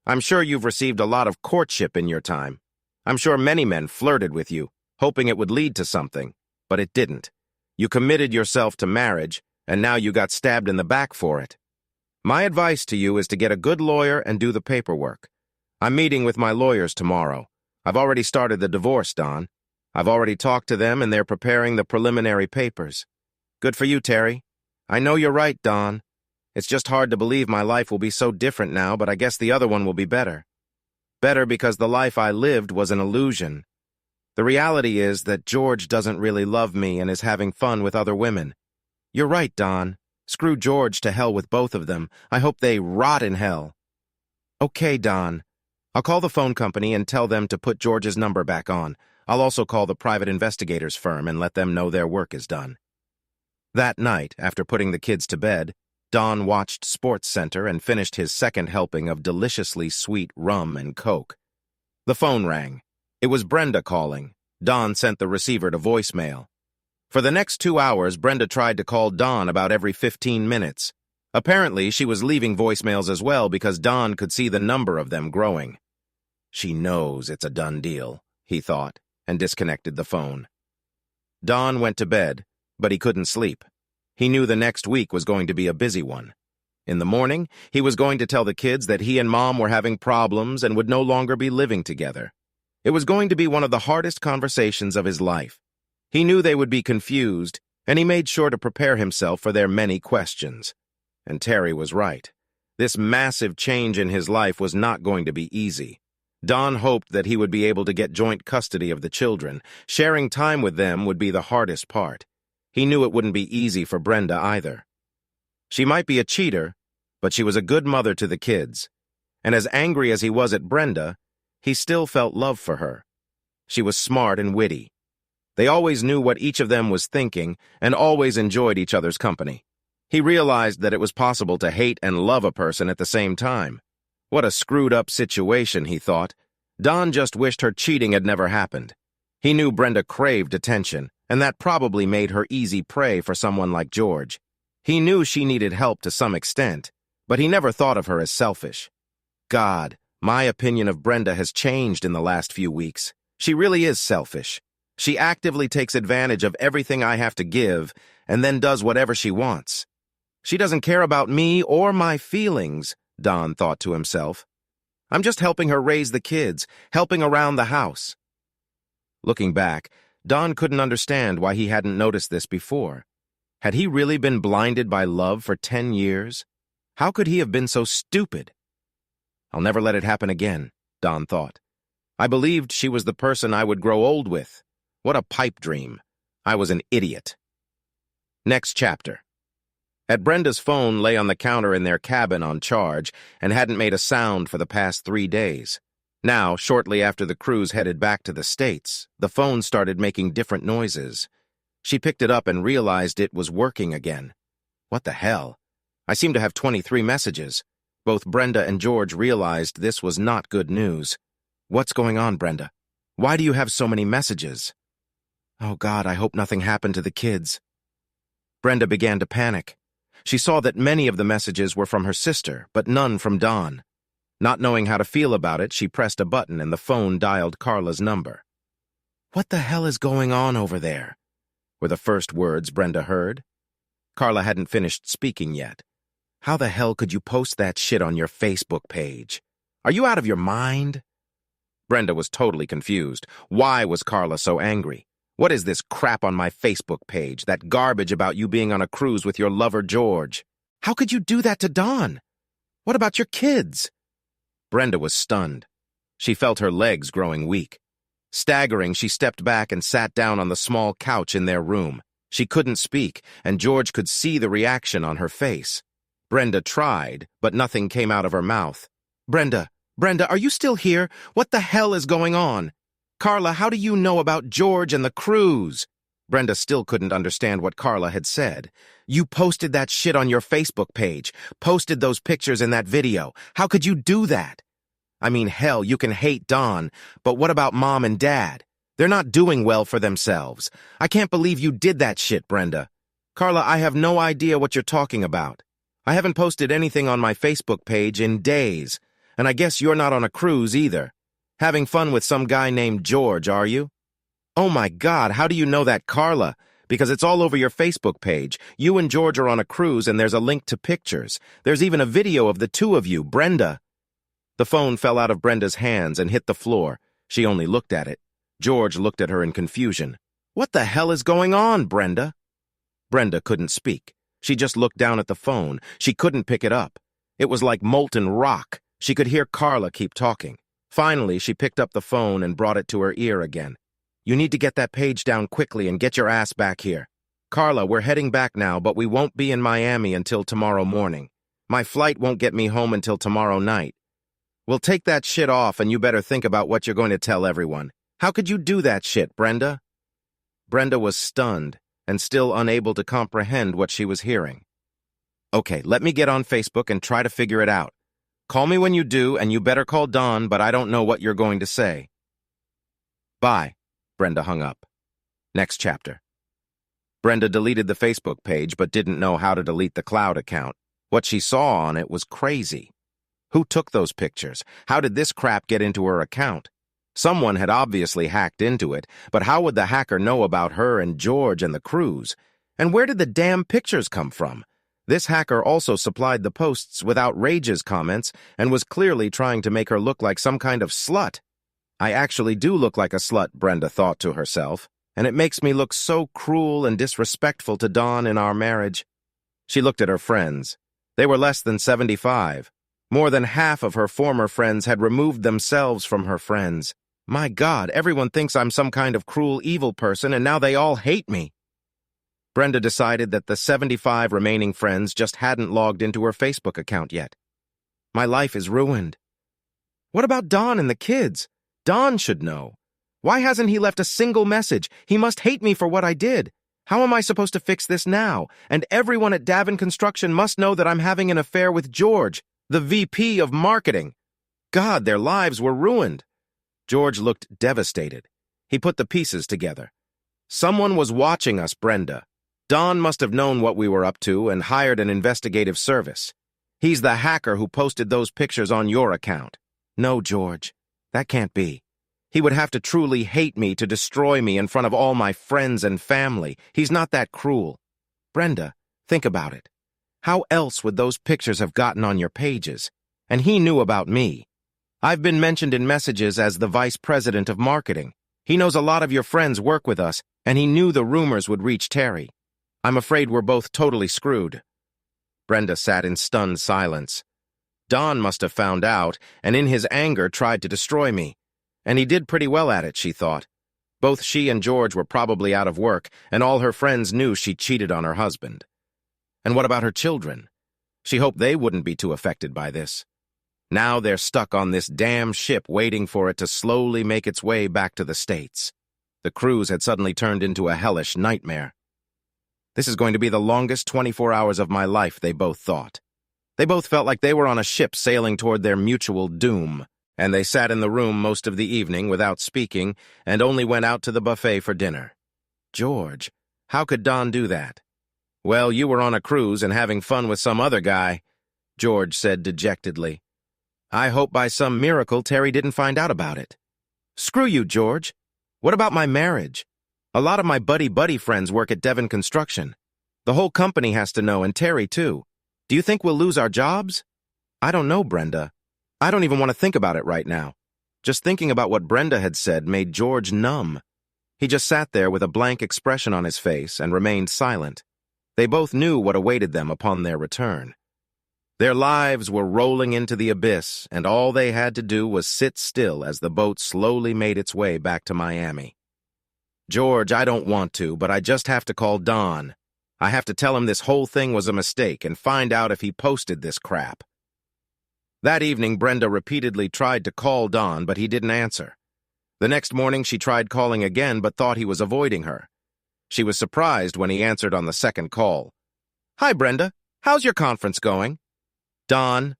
I'm sure you've received a lot of courtship in your time. I'm sure many men flirted with you, hoping it would lead to something, but it didn't. You committed yourself to marriage, and now you got stabbed in the back for it. My advice to you is to get a good lawyer and do the paperwork. I'm meeting with my lawyers tomorrow. I've already started the divorce, Don. I've already talked to them, and they're preparing the preliminary papers. Good for you, Terry. I know you're right, Don. It's just hard to believe my life will be so different now, but I guess the other one will be better. Better because the life I lived was an illusion. The reality is that George doesn't really love me and is having fun with other women. You're right, Don. Screw George to hell with both of them. I hope they rot in hell. Okay, Don. I'll call the phone company and tell them to put George's number back on. I'll also call the private investigators firm and let them know their work is done. That night, after putting the kids to bed, Don watched SportsCenter and finished his second helping of deliciously sweet rum and Coke. The phone rang. It was Brenda calling. Don sent the receiver to voicemail. For the next 2 hours, Brenda tried to call Don about every 15 minutes. Apparently, she was leaving voicemails as well because Don could see the number of them growing. She knows it's a done deal, he thought, and disconnected the phone. Don went to bed, but he couldn't sleep. He knew the next week was going to be a busy one. In the morning, he was going to tell the kids that he and Mom were having problems and would no longer be living together. It was going to be one of the hardest conversations of his life. He knew they would be confused, and he made sure to prepare himself for their many questions. And Terry was right. This massive change in his life was not going to be easy. Don hoped that he would be able to get joint custody of the children. Sharing time with them would be the hardest part. He knew it wouldn't be easy for Brenda either. She might be a cheater, but she was a good mother to the kids. And as angry as he was at Brenda, he still felt love for her. She was smart and witty. They always knew what each of them was thinking and always enjoyed each other's company. He realized that it was possible to hate and love a person at the same time. What a screwed-up situation, he thought. Don just wished her cheating had never happened. He knew Brenda craved attention, and that probably made her easy prey for someone like George. He knew she needed help to some extent, but he never thought of her as selfish. God, my opinion of Brenda has changed in the last few weeks. She really is selfish. She actively takes advantage of everything I have to give and then does whatever she wants. She doesn't care about me or my feelings, Don thought to himself. I'm just helping her raise the kids, helping around the house. Looking back, Don couldn't understand why he hadn't noticed this before. Had he really been blinded by love for 10 years? How could he have been so stupid? I'll never let it happen again, Don thought. I believed she was the person I would grow old with. What a pipe dream. I was an idiot. Next chapter. Brenda's phone lay on the counter in their cabin on charge and hadn't made a sound for the past 3 days. Now, shortly after the cruise headed back to the States, the phone started making different noises. She picked it up and realized it was working again. What the hell? I seem to have 23 messages. Both Brenda and George realized this was not good news. What's going on, Brenda? Why do you have so many messages? Oh God, I hope nothing happened to the kids. Brenda began to panic. She saw that many of the messages were from her sister, but none from Don. Not knowing how to feel about it, she pressed a button and the phone dialed Carla's number. What the hell is going on over there? Were the first words Brenda heard. Carla hadn't finished speaking yet. How the hell could you post that shit on your Facebook page? Are you out of your mind? Brenda was totally confused. Why was Carla so angry? What is this crap on my Facebook page, that garbage about you being on a cruise with your lover George? How could you do that to Don? What about your kids? Brenda was stunned. She felt her legs growing weak. Staggering, she stepped back and sat down on the small couch in their room. She couldn't speak, and George could see the reaction on her face. Brenda tried, but nothing came out of her mouth. Brenda, are you still here? What the hell is going on? Carla, how do you know about George and the cruise? Brenda still couldn't understand what Carla had said. You posted that shit on your Facebook page, posted those pictures in that video. How could you do that? I mean, hell, you can hate Don, but what about Mom and Dad? They're not doing well for themselves. I can't believe you did that shit, Brenda. Carla, I have no idea what you're talking about. I haven't posted anything on my Facebook page in days, and I guess you're not on a cruise either. Having fun with some guy named George, are you? Oh my God, how do you know that, Carla? Because it's all over your Facebook page. You and George are on a cruise and there's a link to pictures. There's even a video of the two of you, Brenda. The phone fell out of Brenda's hands and hit the floor. She only looked at it. George looked at her in confusion. What the hell is going on, Brenda? Brenda couldn't speak. She just looked down at the phone. She couldn't pick it up. It was like molten rock. She could hear Carla keep talking. Finally, she picked up the phone and brought it to her ear again. You need to get that page down quickly and get your ass back here. Carla, we're heading back now, but we won't be in Miami until tomorrow morning. My flight won't get me home until tomorrow night. We'll take that shit off and you better think about what you're going to tell everyone. How could you do that shit, Brenda? Brenda was stunned and still unable to comprehend what she was hearing. Okay, let me get on Facebook and try to figure it out. Call me when you do, and you better call Don, but I don't know what you're going to say. Bye. Brenda hung up. Next chapter. Brenda deleted the Facebook page but didn't know how to delete the cloud account. What she saw on it was crazy. Who took those pictures? How did this crap get into her account? Someone had obviously hacked into it, but how would the hacker know about her and George and the cruise? And where did the damn pictures come from? This hacker also supplied the posts with outrageous comments and was clearly trying to make her look like some kind of slut. I actually do look like a slut, Brenda thought to herself, and it makes me look so cruel and disrespectful to Dawn in our marriage. She looked at her friends. They were less than 75. More than half of her former friends had removed themselves from her friends. My God, everyone thinks I'm some kind of cruel, evil person, and now they all hate me. Brenda decided that the 75 remaining friends just hadn't logged into her Facebook account yet. My life is ruined. What about Don and the kids? Don should know. Why hasn't he left a single message? He must hate me for what I did. How am I supposed to fix this now? And everyone at Davin Construction must know that I'm having an affair with George, the VP of marketing. God, their lives were ruined. George looked devastated. He put the pieces together. Someone was watching us, Brenda. Don must have known what we were up to and hired an investigative service. He's the hacker who posted those pictures on your account. No, George, that can't be. He would have to truly hate me to destroy me in front of all my friends and family. He's not that cruel. Brenda, think about it. How else would those pictures have gotten on your pages? And he knew about me. I've been mentioned in messages as the vice president of marketing. He knows a lot of your friends work with us, and he knew the rumors would reach Terry. I'm afraid we're both totally screwed. Brenda sat in stunned silence. Don must have found out, and in his anger tried to destroy me. And he did pretty well at it, she thought. Both she and George were probably out of work, and all her friends knew she cheated on her husband. And what about her children? She hoped they wouldn't be too affected by this. Now they're stuck on this damn ship waiting for it to slowly make its way back to the States. The cruise had suddenly turned into a hellish nightmare. This is going to be the longest 24 hours of my life, they both thought. They both felt like they were on a ship sailing toward their mutual doom, and they sat in the room most of the evening without speaking and only went out to the buffet for dinner. George, how could Don do that? Well, you were on a cruise and having fun with some other guy, George said dejectedly. I hope by some miracle Terry didn't find out about it. Screw you, George. What about my marriage? A lot of my buddy friends work at Devon Construction. The whole company has to know, and Terry too. Do you think we'll lose our jobs? I don't know, Brenda. I don't even want to think about it right now. Just thinking about what Brenda had said made George numb. He just sat there with a blank expression on his face and remained silent. They both knew what awaited them upon their return. Their lives were rolling into the abyss, and all they had to do was sit still as the boat slowly made its way back to Miami. George, I don't want to, but I just have to call Don. I have to tell him this whole thing was a mistake and find out if he posted this crap. That evening, Brenda repeatedly tried to call Don, but he didn't answer. The next morning, she tried calling again, but thought he was avoiding her. She was surprised when he answered on the second call. Hi, Brenda. How's your conference going? Don,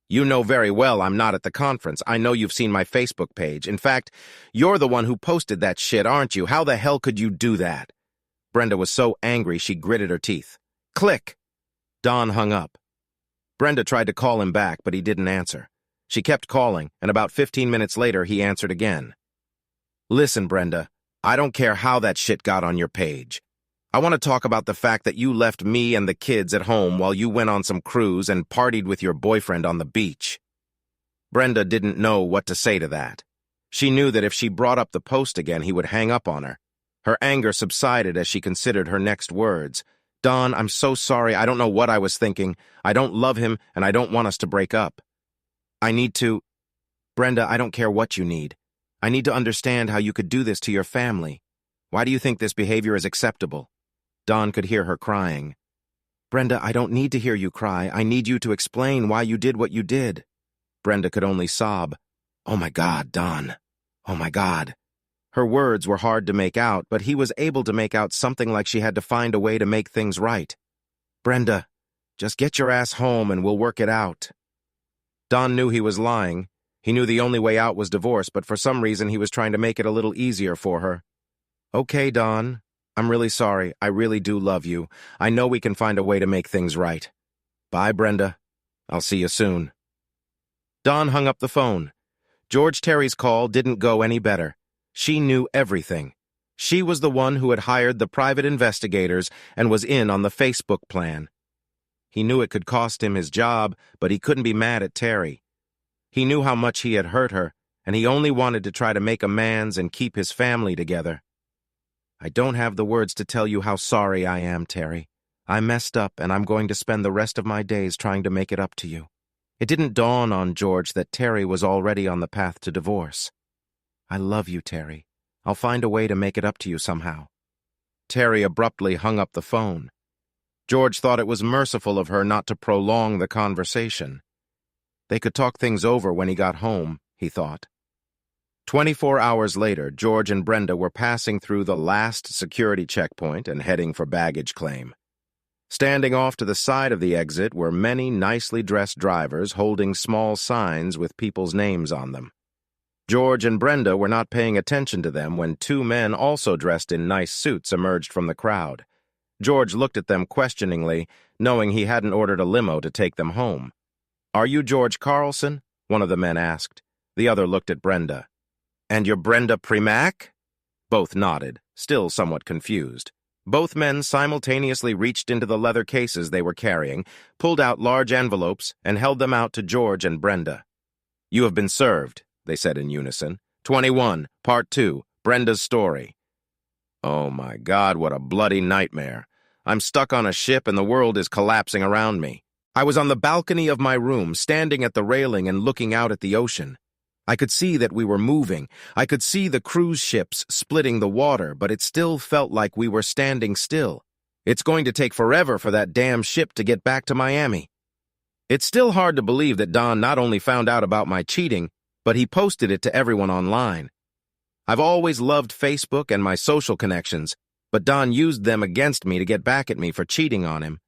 you know very well I'm not at the conference. I know you've seen my Facebook page. In fact, you're the one who posted that shit, aren't you? How the hell could you do that? Brenda was so angry she gritted her teeth. Click. Don hung up. Brenda tried to call him back, but he didn't answer. She kept calling, and about 15 minutes later, he answered again. Listen, Brenda, I don't care how that shit got on your page. I want to talk about the fact that you left me and the kids at home while you went on some cruise and partied with your boyfriend on the beach. Brenda didn't know what to say to that. She knew that if she brought up the post again, he would hang up on her. Her anger subsided as she considered her next words. Don, I'm so sorry. I don't know what I was thinking. I don't love him, and I don't want us to break up. I need to... Brenda, I don't care what you need. I need to understand how you could do this to your family. Why do you think this behavior is acceptable? Don could hear her crying. Brenda, I don't need to hear you cry. I need you to explain why you did what you did. Brenda could only sob. Oh my God, Don. Oh my God. Her words were hard to make out, but he was able to make out something like she had to find a way to make things right. Brenda, just get your ass home and we'll work it out. Don knew he was lying. He knew the only way out was divorce, but for some reason he was trying to make it a little easier for her. Okay, Don. I'm really sorry. I really do love you. I know we can find a way to make things right. Bye, Brenda. I'll see you soon. Don hung up the phone. George Terry's call didn't go any better. She knew everything. She was the one who had hired the private investigators and was in on the Facebook plan. He knew it could cost him his job, but he couldn't be mad at Terry. He knew how much he had hurt her, and he only wanted to try to make amends and keep his family together. I don't have the words to tell you how sorry I am, Terry. I messed up, and I'm going to spend the rest of my days trying to make it up to you. It didn't dawn on George that Terry was already on the path to divorce. I love you, Terry. I'll find a way to make it up to you somehow. Terry abruptly hung up the phone. George thought it was merciful of her not to prolong the conversation. They could talk things over when he got home, he thought. 24 hours later, George and Brenda were passing through the last security checkpoint and heading for baggage claim. Standing off to the side of the exit were many nicely dressed drivers holding small signs with people's names on them. George and Brenda were not paying attention to them when two men also dressed in nice suits emerged from the crowd. George looked at them questioningly, knowing he hadn't ordered a limo to take them home. "Are you George Carlson?" one of the men asked. The other looked at Brenda. "And you're Brenda Primack?" Both nodded, still somewhat confused. Both men simultaneously reached into the leather cases they were carrying, pulled out large envelopes, and held them out to George and Brenda. "You have been served," they said in unison. 21, Part 2, Brenda's Story. Oh my God, what a bloody nightmare. I'm stuck on a ship and the world is collapsing around me. I was on the balcony of my room, standing at the railing and looking out at the ocean. I could see that we were moving. I could see the cruise ships splitting the water, but it still felt like we were standing still. It's going to take forever for that damn ship to get back to Miami. It's still hard to believe that Don not only found out about my cheating, but he posted it to everyone online. I've always loved Facebook and my social connections, but Don used them against me to get back at me for cheating on him.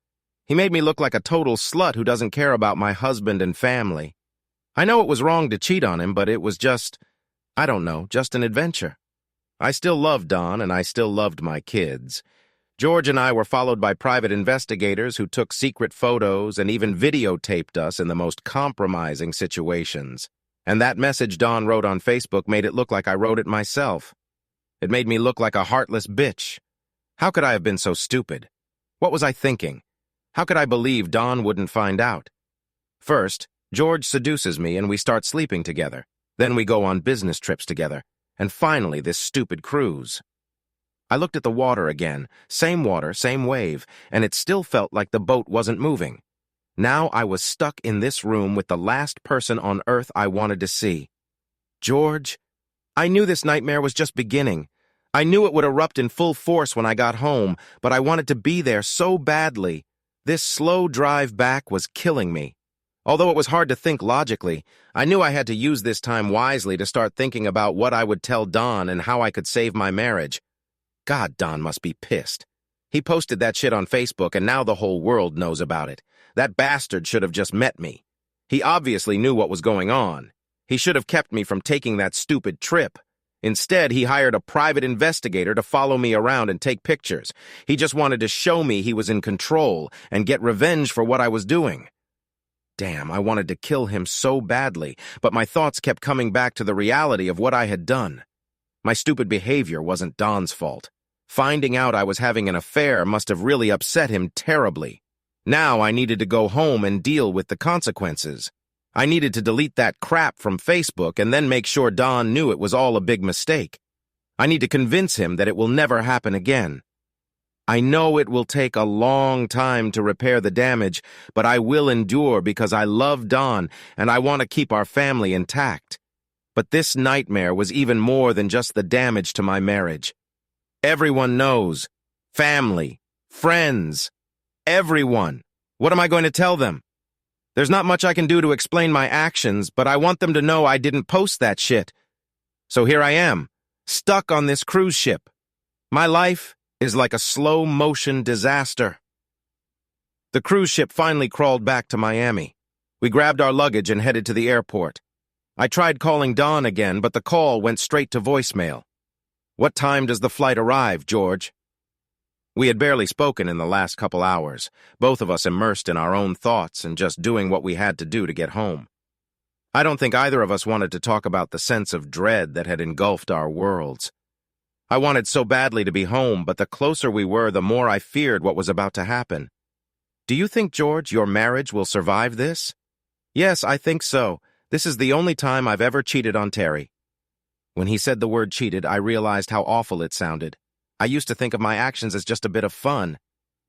He made me look like a total slut who doesn't care about my husband and family. I know it was wrong to cheat on him, but it was just, I don't know, just an adventure. I still loved Don, and I still loved my kids. George and I were followed by private investigators who took secret photos and even videotaped us in the most compromising situations. And that message Don wrote on Facebook made it look like I wrote it myself. It made me look like a heartless bitch. How could I have been so stupid? What was I thinking? How could I believe Don wouldn't find out? First, George seduces me and we start sleeping together. Then we go on business trips together. And finally, this stupid cruise. I looked at the water again, same water, same wave, and it still felt like the boat wasn't moving. Now I was stuck in this room with the last person on earth I wanted to see. George, I knew this nightmare was just beginning. I knew it would erupt in full force when I got home, but I wanted to be there so badly. This slow drive back was killing me. Although it was hard to think logically, I knew I had to use this time wisely to start thinking about what I would tell Don and how I could save my marriage. God, Don must be pissed. He posted that shit on Facebook and now the whole world knows about it. That bastard should have just met me. He obviously knew what was going on. He should have kept me from taking that stupid trip. Instead, he hired a private investigator to follow me around and take pictures. He just wanted to show me he was in control and get revenge for what I was doing. Damn, I wanted to kill him so badly, but my thoughts kept coming back to the reality of what I had done. My stupid behavior wasn't Don's fault. Finding out I was having an affair must have really upset him terribly. Now I needed to go home and deal with the consequences. I needed to delete that crap from Facebook and then make sure Don knew it was all a big mistake. I need to convince him that it will never happen again. I know it will take a long time to repair the damage, but I will endure because I love Don and I want to keep our family intact. But this nightmare was even more than just the damage to my marriage. Everyone knows. Family. Friends. Everyone. What am I going to tell them? There's not much I can do to explain my actions, but I want them to know I didn't post that shit. So here I am, stuck on this cruise ship. My life is like a slow-motion disaster. The cruise ship finally crawled back to Miami. We grabbed our luggage and headed to the airport. I tried calling Don again, but the call went straight to voicemail. What time does the flight arrive, George? We had barely spoken in the last couple hours, both of us immersed in our own thoughts and just doing what we had to do to get home. I don't think either of us wanted to talk about the sense of dread that had engulfed our worlds. I wanted so badly to be home, but the closer we were, the more I feared what was about to happen. Do you think, George, your marriage will survive this? Yes, I think so. This is the only time I've ever cheated on Terry. When he said the word cheated, I realized how awful it sounded. I used to think of my actions as just a bit of fun,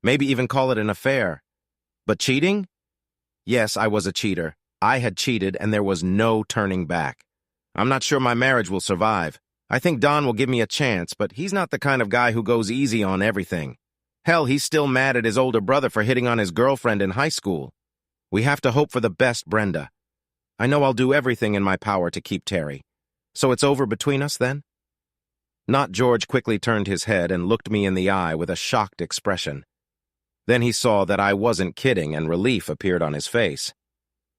maybe even call it an affair. But cheating? Yes, I was a cheater. I had cheated, and there was no turning back. I'm not sure my marriage will survive. I think Don will give me a chance, but he's not the kind of guy who goes easy on everything. Hell, he's still mad at his older brother for hitting on his girlfriend in high school. We have to hope for the best, Brenda. I know I'll do everything in my power to keep Terry. So it's over between us, then? Not George quickly turned his head and looked me in the eye with a shocked expression. Then he saw that I wasn't kidding, and relief appeared on his face.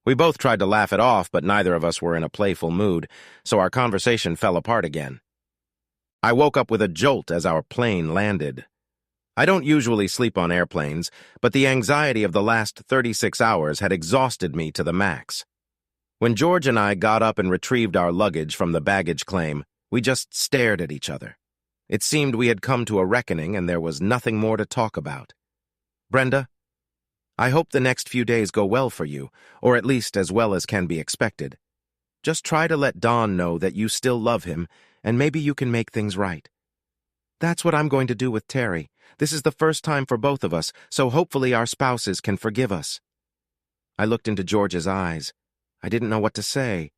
We both tried to laugh it off, but neither of us were in a playful mood, so our conversation fell apart again. I woke up with a jolt as our plane landed. I don't usually sleep on airplanes, but the anxiety of the last 36 hours had exhausted me to the max. When George and I got up and retrieved our luggage from the baggage claim, we just stared at each other. It seemed we had come to a reckoning and there was nothing more to talk about. Brenda, I hope the next few days go well for you, or at least as well as can be expected. Just try to let Don know that you still love him, and maybe you can make things right. That's what I'm going to do with Terry. This is the first time for both of us, so hopefully our spouses can forgive us. I looked into George's eyes. I didn't know what to say.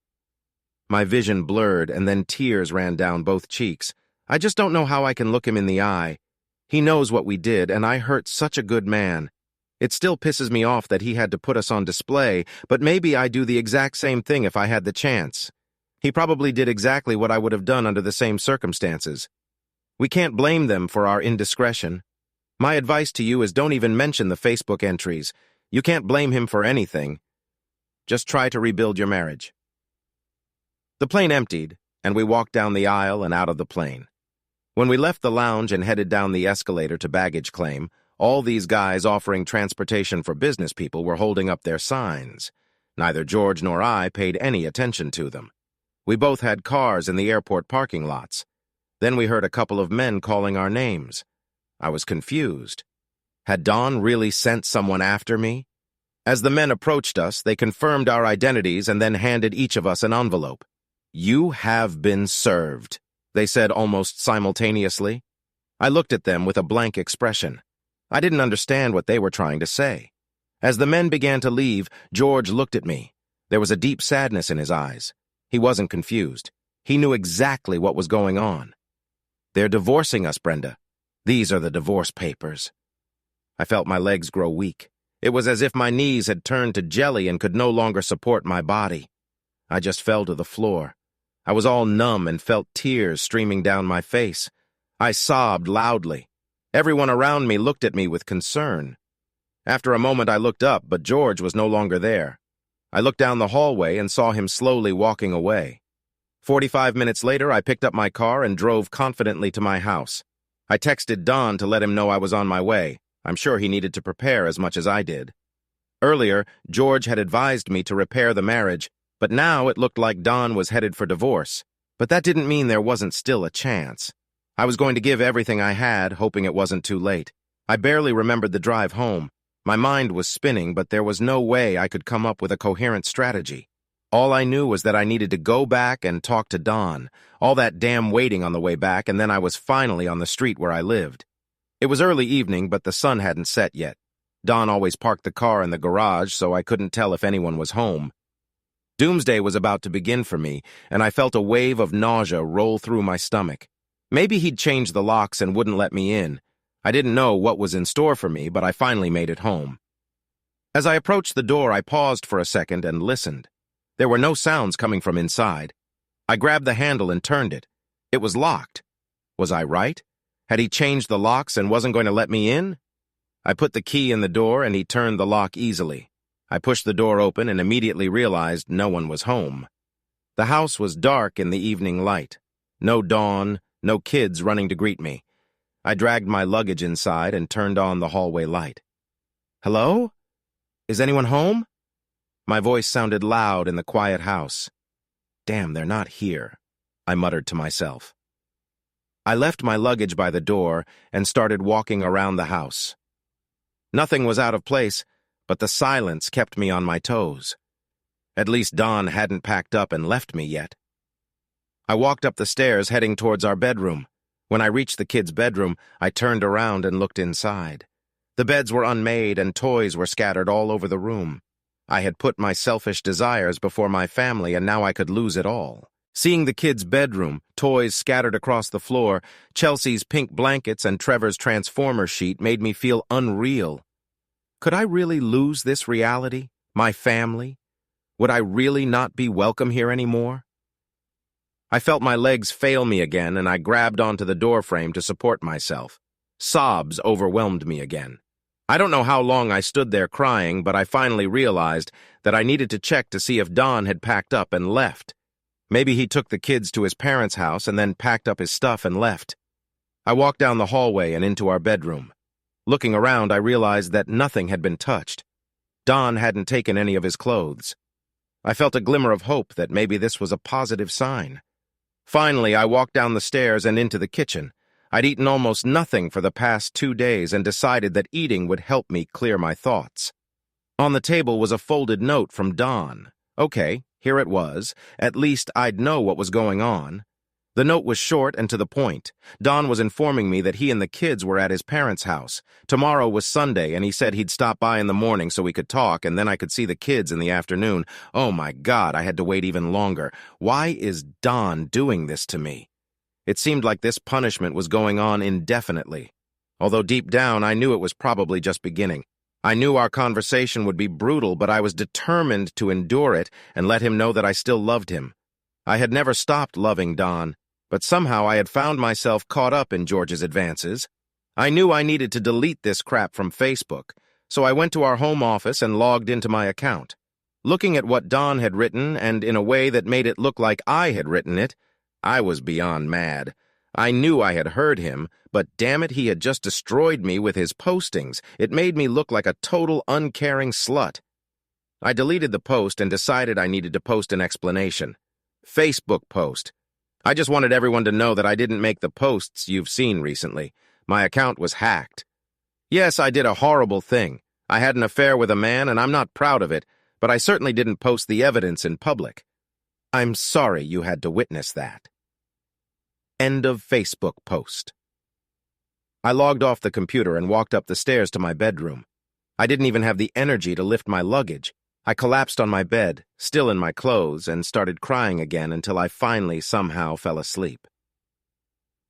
My vision blurred, and then tears ran down both cheeks. I just don't know how I can look him in the eye. He knows what we did, and I hurt such a good man. It still pisses me off that he had to put us on display, but maybe I'd do the exact same thing if I had the chance. He probably did exactly what I would have done under the same circumstances. We can't blame them for our indiscretion. My advice to you is don't even mention the Facebook entries. You can't blame him for anything. Just try to rebuild your marriage. The plane emptied, and we walked down the aisle and out of the plane. When we left the lounge and headed down the escalator to baggage claim, all these guys offering transportation for business people were holding up their signs. Neither George nor I paid any attention to them. We both had cars in the airport parking lots. Then we heard a couple of men calling our names. I was confused. Had Don really sent someone after me? As the men approached us, they confirmed our identities and then handed each of us an envelope. "You have been served," they said almost simultaneously. I looked at them with a blank expression. I didn't understand what they were trying to say. As the men began to leave, George looked at me. There was a deep sadness in his eyes. He wasn't confused. He knew exactly what was going on. "They're divorcing us, Brenda. These are the divorce papers." I felt my legs grow weak. It was as if my knees had turned to jelly and could no longer support my body. I just fell to the floor. I was all numb and felt tears streaming down my face. I sobbed loudly. Everyone around me looked at me with concern. After a moment I looked up, but George was no longer there. I looked down the hallway and saw him slowly walking away. 45 minutes later, I picked up my car and drove confidently to my house. I texted Don to let him know I was on my way. I'm sure he needed to prepare as much as I did. Earlier, George had advised me to repair the marriage, but now it looked like Don was headed for divorce. But that didn't mean there wasn't still a chance. I was going to give everything I had, hoping it wasn't too late. I barely remembered the drive home. My mind was spinning, but there was no way I could come up with a coherent strategy. All I knew was that I needed to go back and talk to Don. All that damn waiting on the way back, and then I was finally on the street where I lived. It was early evening, but the sun hadn't set yet. Don always parked the car in the garage, so I couldn't tell if anyone was home. Doomsday was about to begin for me, and I felt a wave of nausea roll through my stomach. Maybe he'd changed the locks and wouldn't let me in. I didn't know what was in store for me, but I finally made it home. As I approached the door, I paused for a second and listened. There were no sounds coming from inside. I grabbed the handle and turned it. It was locked. Was I right? Had he changed the locks and wasn't going to let me in? I put the key in the door and he turned the lock easily. I pushed the door open and immediately realized no one was home. The house was dark in the evening light. No dawn, no kids running to greet me. I dragged my luggage inside and turned on the hallway light. "Hello? Is anyone home?" My voice sounded loud in the quiet house. "Damn, they're not here," I muttered to myself. I left my luggage by the door and started walking around the house. Nothing was out of place, but the silence kept me on my toes. At least Dawn hadn't packed up and left me yet. I walked up the stairs heading towards our bedroom. When I reached the kids' bedroom, I turned around and looked inside. The beds were unmade and toys were scattered all over the room. I had put my selfish desires before my family, and now I could lose it all. Seeing the kids' bedroom, toys scattered across the floor, Chelsea's pink blankets and Trevor's transformer sheet made me feel unreal. Could I really lose this reality? My family? Would I really not be welcome here anymore? I felt my legs fail me again, and I grabbed onto the doorframe to support myself. Sobs overwhelmed me again. I don't know how long I stood there crying, but I finally realized that I needed to check to see if Don had packed up and left. Maybe he took the kids to his parents' house and then packed up his stuff and left. I walked down the hallway and into our bedroom. Looking around, I realized that nothing had been touched. Don hadn't taken any of his clothes. I felt a glimmer of hope that maybe this was a positive sign. Finally, I walked down the stairs and into the kitchen. I'd eaten almost nothing for the past 2 days and decided that eating would help me clear my thoughts. On the table was a folded note from Don. Okay, here it was. At least I'd know what was going on. The note was short and to the point. Don was informing me that he and the kids were at his parents' house. Tomorrow was Sunday, and he said he'd stop by in the morning so we could talk, and then I could see the kids in the afternoon. Oh my God, I had to wait even longer. Why is Don doing this to me? It seemed like this punishment was going on indefinitely. Although deep down, I knew it was probably just beginning. I knew our conversation would be brutal, but I was determined to endure it and let him know that I still loved him. I had never stopped loving Don, but somehow I had found myself caught up in George's advances. I knew I needed to delete this crap from Facebook, so I went to our home office and logged into my account. Looking at what Don had written, and in a way that made it look like I had written it, I was beyond mad. I knew I had heard him, but damn it, he had just destroyed me with his postings. It made me look like a total uncaring slut. I deleted the post and decided I needed to post an explanation. Facebook post. I just wanted everyone to know that I didn't make the posts you've seen recently. My account was hacked. Yes, I did a horrible thing. I had an affair with a man, and I'm not proud of it, but I certainly didn't post the evidence in public. I'm sorry you had to witness that. End of Facebook post. I logged off the computer and walked up the stairs to my bedroom. I didn't even have the energy to lift my luggage. I collapsed on my bed, still in my clothes, and started crying again until I finally somehow fell asleep.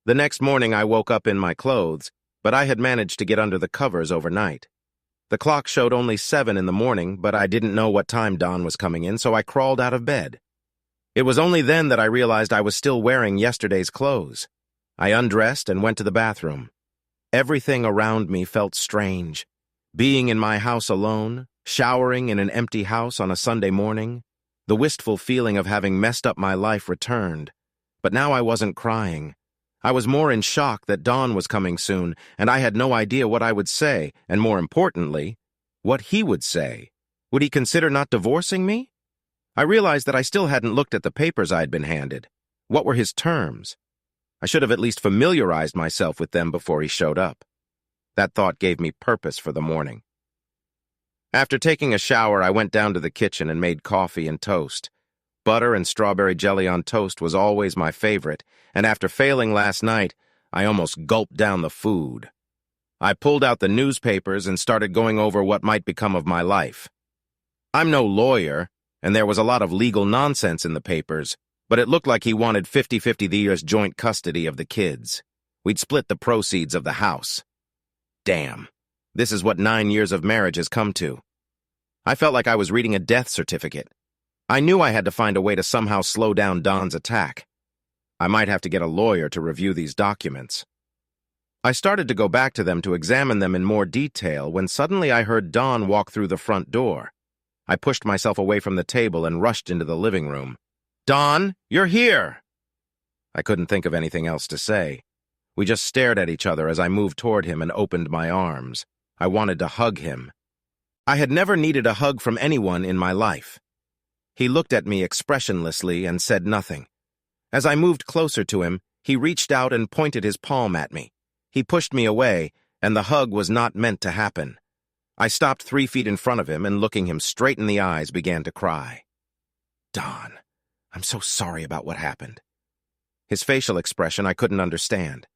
The next morning I woke up in my clothes, but I had managed to get under the covers overnight. The clock showed only 7 in the morning, but I didn't know what time Don was coming in, so I crawled out of bed. It was only then that I realized I was still wearing yesterday's clothes. I undressed and went to the bathroom. Everything around me felt strange. Being in my house alone, showering in an empty house on a Sunday morning, the wistful feeling of having messed up my life returned. But now I wasn't crying. I was more in shock that Don was coming soon, and I had no idea what I would say, and more importantly, what he would say. Would he consider not divorcing me? I realized that I still hadn't looked at the papers I had been handed. What were his terms? I should have at least familiarized myself with them before he showed up. That thought gave me purpose for the morning. After taking a shower, I went down to the kitchen and made coffee and toast. Butter and strawberry jelly on toast was always my favorite, and after failing last night, I almost gulped down the food. I pulled out the newspapers and started going over what might become of my life. I'm no lawyer, and there was a lot of legal nonsense in the papers, but it looked like he wanted 50-50 the year's joint custody of the kids. We'd split the proceeds of the house. Damn, this is what 9 years of marriage has come to. I felt like I was reading a death certificate. I knew I had to find a way to somehow slow down Don's attack. I might have to get a lawyer to review these documents. I started to go back to them to examine them in more detail when suddenly I heard Don walk through the front door. I pushed myself away from the table and rushed into the living room. "Don, you're here!" I couldn't think of anything else to say. We just stared at each other as I moved toward him and opened my arms. I wanted to hug him. I had never needed a hug from anyone in my life. He looked at me expressionlessly and said nothing. As I moved closer to him, He reached out and pointed his palm at me. He pushed me away, and the hug was not meant to happen. I stopped 3 feet in front of him and, looking him straight in the eyes, began to cry. Don, I'm so sorry about what happened. His facial expression I couldn't understand.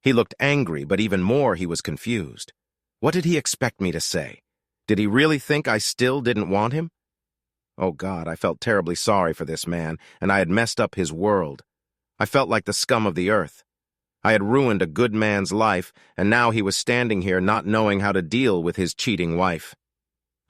He looked angry, but even more he was confused. What did he expect me to say? Did he really think I still didn't want him? Oh God, I felt terribly sorry for this man, and I had messed up his world. I felt like the scum of the earth. I had ruined a good man's life, and now he was standing here not knowing how to deal with his cheating wife.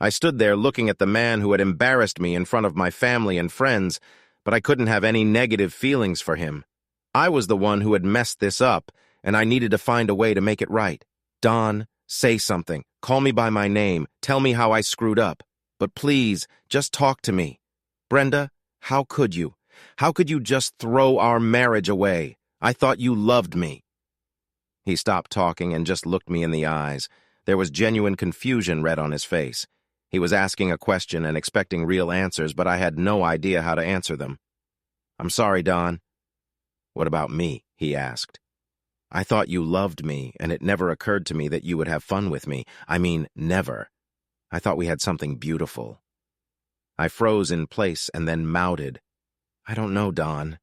I stood there looking at the man who had embarrassed me in front of my family and friends, but I couldn't have any negative feelings for him. I was the one who had messed this up, and I needed to find a way to make it right. Don, say something. Call me by my name. Tell me how I screwed up. But please, just talk to me. Brenda, how could you? How could you just throw our marriage away? I thought you loved me. He stopped talking and just looked me in the eyes. There was genuine confusion read on his face. He was asking a question and expecting real answers, but I had no idea how to answer them. I'm sorry, Don. What about me? He asked. I thought you loved me, and it never occurred to me that you would have fun with me. I mean, never. I thought we had something beautiful. I froze in place and then mouted. I don't know, Don.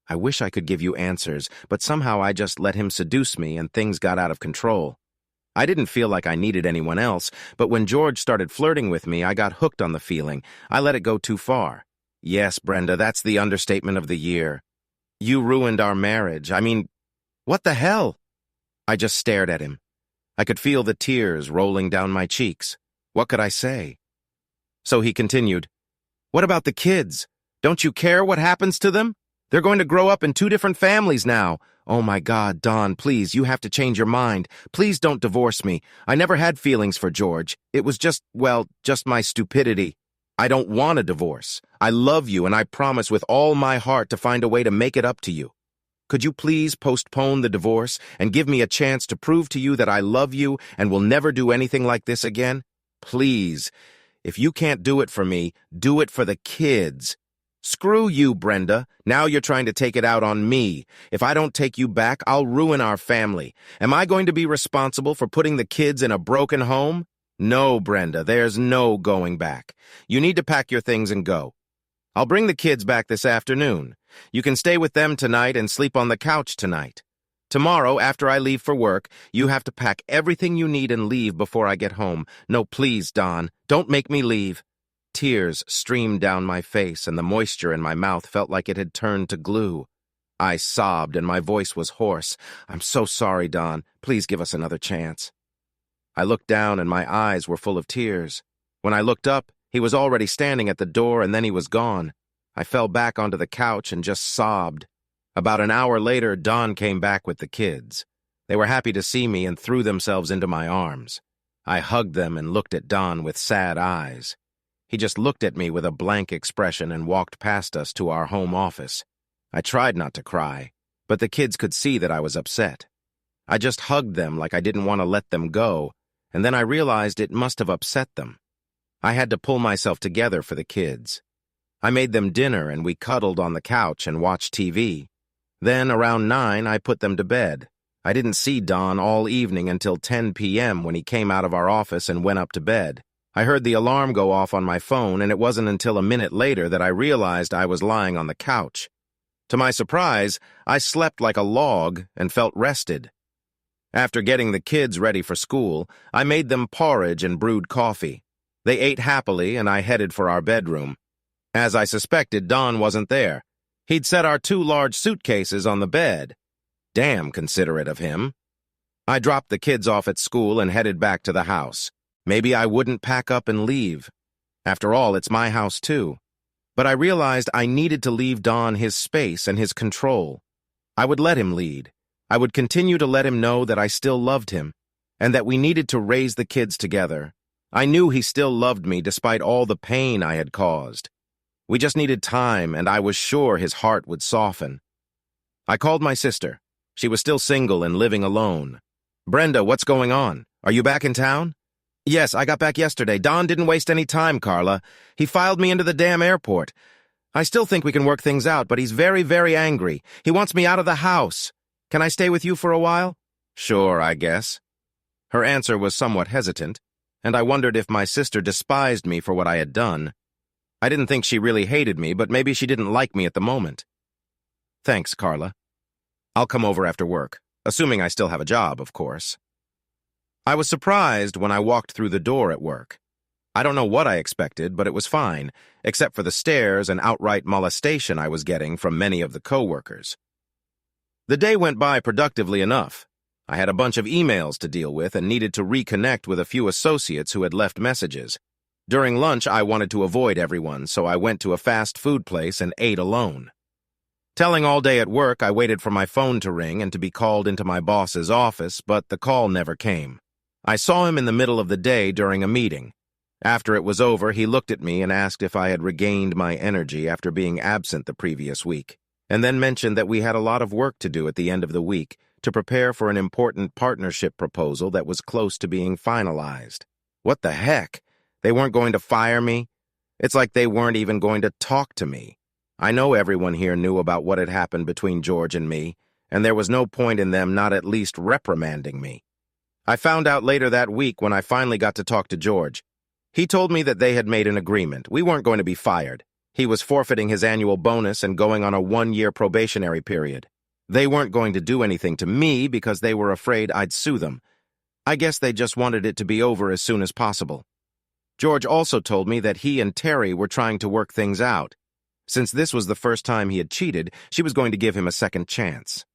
I wish I could give you answers, but somehow I just let him seduce me and things got out of control. I didn't feel like I needed anyone else, but when George started flirting with me, I got hooked on the feeling. I let it go too far. Yes, Brenda, that's the understatement of the year. You ruined our marriage. I mean, what the hell? I just stared at him. I could feel the tears rolling down my cheeks. What could I say? So he continued, What about the kids? Don't you care what happens to them? They're going to grow up in 2 different families now. Oh my God, Don, please, you have to change your mind. Please don't divorce me. I never had feelings for George. It was just my stupidity. I don't want a divorce. I love you, and I promise with all my heart to find a way to make it up to you. Could you please postpone the divorce and give me a chance to prove to you that I love you and will never do anything like this again? Please. If you can't do it for me, do it for the kids. Screw you, Brenda. Now you're trying to take it out on me. If I don't take you back, I'll ruin our family. Am I going to be responsible for putting the kids in a broken home? No, Brenda, there's no going back. You need to pack your things and go. I'll bring the kids back this afternoon. You can stay with them tonight and sleep on the couch tonight. Tomorrow, after I leave for work, you have to pack everything you need and leave before I get home. No, please, Don, don't make me leave. Tears streamed down my face, and the moisture in my mouth felt like it had turned to glue. I sobbed, and my voice was hoarse. I'm so sorry, Don. Please give us another chance. I looked down, and my eyes were full of tears. When I looked up, he was already standing at the door, and then he was gone. I fell back onto the couch and just sobbed. About an hour later, Don came back with the kids. They were happy to see me and threw themselves into my arms. I hugged them and looked at Don with sad eyes. He just looked at me with a blank expression and walked past us to our home office. I tried not to cry, but the kids could see that I was upset. I just hugged them like I didn't want to let them go, and then I realized it must have upset them. I had to pull myself together for the kids. I made them dinner and we cuddled on the couch and watched TV. Then, around 9, I put them to bed. I didn't see Don all evening until 10 p.m. when he came out of our office and went up to bed. I heard the alarm go off on my phone, and it wasn't until a minute later that I realized I was lying on the couch. To my surprise, I slept like a log and felt rested. After getting the kids ready for school, I made them porridge and brewed coffee. They ate happily, and I headed for our bedroom. As I suspected, Don wasn't there. He'd set our 2 large suitcases on the bed. Damn considerate of him. I dropped the kids off at school and headed back to the house. Maybe I wouldn't pack up and leave. After all, it's my house too. But I realized I needed to leave Don his space and his control. I would let him lead. I would continue to let him know that I still loved him, and that we needed to raise the kids together. I knew he still loved me despite all the pain I had caused. We just needed time, and I was sure his heart would soften. I called my sister. She was still single and living alone. Brenda, what's going on? Are you back in town? Yes, I got back yesterday. Don didn't waste any time, Carla. He filed me into the damn airport. I still think we can work things out, but he's very, very angry. He wants me out of the house. Can I stay with you for a while? Sure, I guess. Her answer was somewhat hesitant, and I wondered if my sister despised me for what I had done. I didn't think she really hated me, but maybe she didn't like me at the moment. Thanks, Carla. I'll come over after work, assuming I still have a job, of course. I was surprised when I walked through the door at work. I don't know what I expected, but it was fine, except for the stares and outright molestation I was getting from many of the co-workers. The day went by productively enough. I had a bunch of emails to deal with and needed to reconnect with a few associates who had left messages. During lunch, I wanted to avoid everyone, so I went to a fast food place and ate alone. Telling all day at work, I waited for my phone to ring and to be called into my boss's office, but the call never came. I saw him in the middle of the day during a meeting. After it was over, he looked at me and asked if I had regained my energy after being absent the previous week, and then mentioned that we had a lot of work to do at the end of the week to prepare for an important partnership proposal that was close to being finalized. What the heck? They weren't going to fire me? It's like they weren't even going to talk to me. I know everyone here knew about what had happened between George and me, and there was no point in them not at least reprimanding me. I found out later that week when I finally got to talk to George. He told me that they had made an agreement. We weren't going to be fired. He was forfeiting his annual bonus and going on a 1-year probationary period. They weren't going to do anything to me because they were afraid I'd sue them. I guess they just wanted it to be over as soon as possible. George also told me that he and Terry were trying to work things out. Since this was the first time he had cheated, she was going to give him a second chance.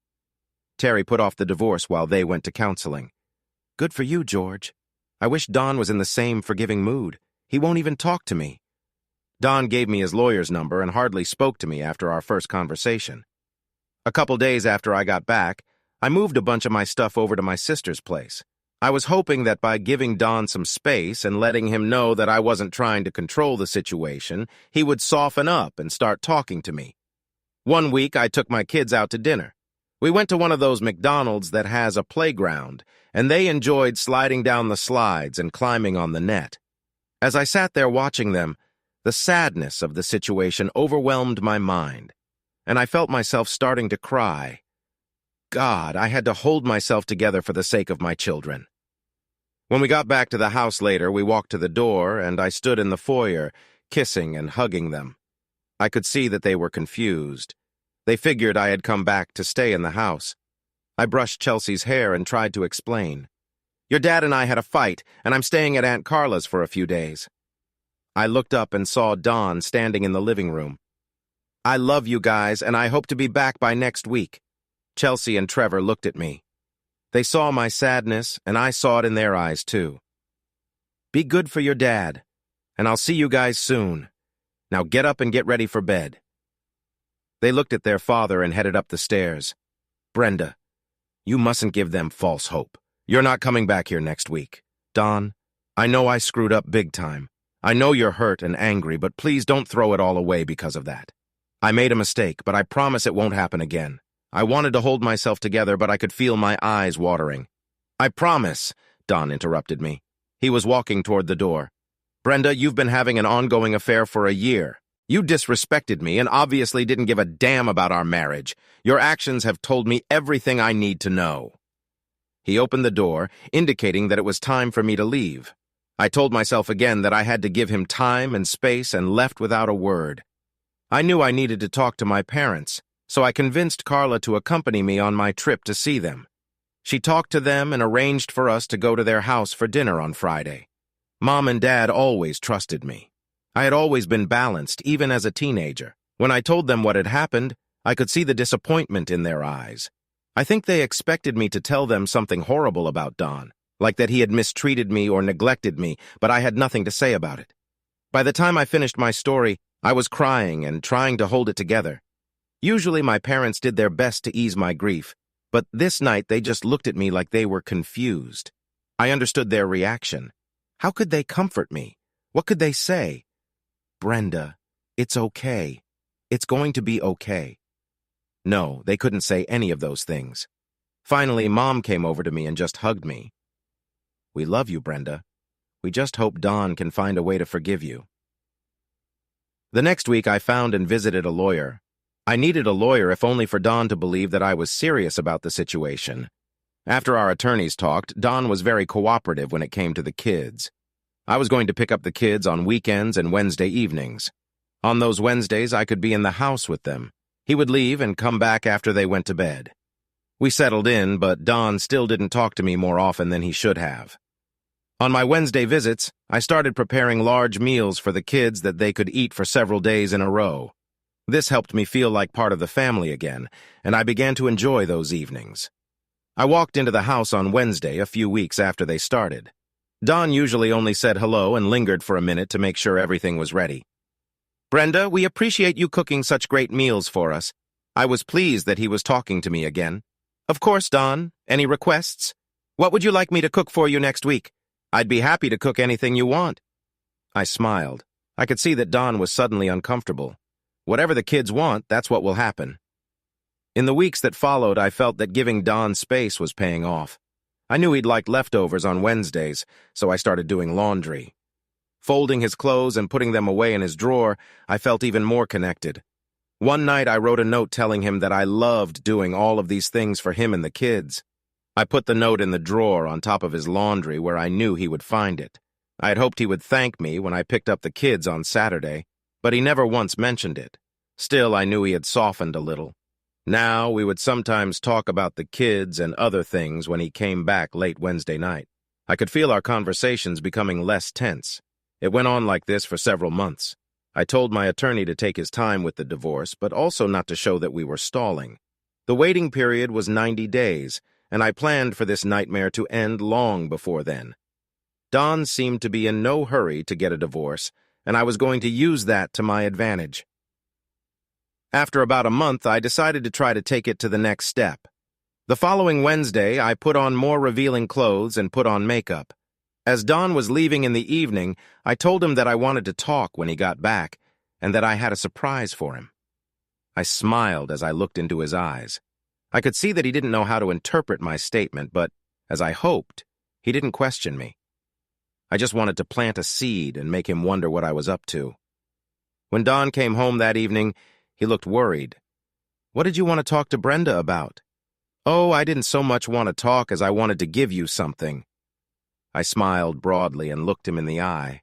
Terry put off the divorce while they went to counseling. Good for you, George. I wish Don was in the same forgiving mood. He won't even talk to me. Don gave me his lawyer's number and hardly spoke to me after our first conversation. A couple days after I got back, I moved a bunch of my stuff over to my sister's place. I was hoping that by giving Don some space and letting him know that I wasn't trying to control the situation, he would soften up and start talking to me. One week, I took my kids out to dinner. We went to one of those McDonald's that has a playground, and they enjoyed sliding down the slides and climbing on the net. As I sat there watching them, the sadness of the situation overwhelmed my mind, and I felt myself starting to cry. God, I had to hold myself together for the sake of my children. When we got back to the house later, we walked to the door, and I stood in the foyer, kissing and hugging them. I could see that they were confused. They figured I had come back to stay in the house. I brushed Chelsea's hair and tried to explain. Your dad and I had a fight, and I'm staying at Aunt Carla's for a few days. I looked up and saw Don standing in the living room. I love you guys, and I hope to be back by next week. Chelsea and Trevor looked at me. They saw my sadness, and I saw it in their eyes, too. Be good for your dad, and I'll see you guys soon. Now get up and get ready for bed. They looked at their father and headed up the stairs. Brenda, you mustn't give them false hope. You're not coming back here next week. Don, I know I screwed up big time. I know you're hurt and angry, but please don't throw it all away because of that. I made a mistake, but I promise it won't happen again. I wanted to hold myself together, but I could feel my eyes watering. I promise, Don interrupted me. He was walking toward the door. Brenda, you've been having an ongoing affair for a year. You disrespected me and obviously didn't give a damn about our marriage. Your actions have told me everything I need to know. He opened the door, indicating that it was time for me to leave. I told myself again that I had to give him time and space and left without a word. I knew I needed to talk to my parents, so I convinced Carla to accompany me on my trip to see them. She talked to them and arranged for us to go to their house for dinner on Friday. Mom and Dad always trusted me. I had always been balanced, even as a teenager. When I told them what had happened, I could see the disappointment in their eyes. I think they expected me to tell them something horrible about Don, like that he had mistreated me or neglected me, but I had nothing to say about it. By the time I finished my story, I was crying and trying to hold it together. Usually my parents did their best to ease my grief, but this night they just looked at me like they were confused. I understood their reaction. How could they comfort me? What could they say? Brenda, it's okay. It's going to be okay. No, they couldn't say any of those things. Finally, Mom came over to me and just hugged me. We love you, Brenda. We just hope Don can find a way to forgive you. The next week, I found and visited a lawyer. I needed a lawyer if only for Don to believe that I was serious about the situation. After our attorneys talked, Don was very cooperative when it came to the kids. I was going to pick up the kids on weekends and Wednesday evenings. On those Wednesdays, I could be in the house with them. He would leave and come back after they went to bed. We settled in, but Don still didn't talk to me more often than he should have. On my Wednesday visits, I started preparing large meals for the kids that they could eat for several days in a row. This helped me feel like part of the family again, and I began to enjoy those evenings. I walked into the house on Wednesday a few weeks after they started. Don usually only said hello and lingered for a minute to make sure everything was ready. "Brenda, we appreciate you cooking such great meals for us." I was pleased that he was talking to me again. "Of course, Don. Any requests? What would you like me to cook for you next week? I'd be happy to cook anything you want." I smiled. I could see that Don was suddenly uncomfortable. Whatever the kids want, that's what will happen. In the weeks that followed, I felt that giving Don space was paying off. I knew he'd like leftovers on Wednesdays, so I started doing laundry. Folding his clothes and putting them away in his drawer, I felt even more connected. One night, I wrote a note telling him that I loved doing all of these things for him and the kids. I put the note in the drawer on top of his laundry where I knew he would find it. I had hoped he would thank me when I picked up the kids on Saturday, but he never once mentioned it. Still, I knew he had softened a little. Now, we would sometimes talk about the kids and other things when he came back late Wednesday night. I could feel our conversations becoming less tense. It went on like this for several months. I told my attorney to take his time with the divorce, but also not to show that we were stalling. The waiting period was 90 days, and I planned for this nightmare to end long before then. Don seemed to be in no hurry to get a divorce, and I was going to use that to my advantage. After about a month, I decided to try to take it to the next step. The following Wednesday, I put on more revealing clothes and put on makeup. As Don was leaving in the evening, I told him that I wanted to talk when he got back, and that I had a surprise for him. I smiled as I looked into his eyes. I could see that he didn't know how to interpret my statement, but, as I hoped, he didn't question me. I just wanted to plant a seed and make him wonder what I was up to. When Don came home that evening, he looked worried. "What did you want to talk to Brenda about?" "Oh, I didn't so much want to talk as I wanted to give you something." I smiled broadly and looked him in the eye.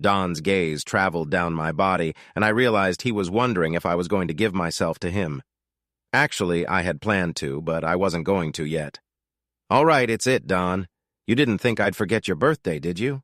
Don's gaze traveled down my body, and I realized he was wondering if I was going to give myself to him. Actually, I had planned to, but I wasn't going to yet. "All right, it's it, Don. You didn't think I'd forget your birthday, did you?"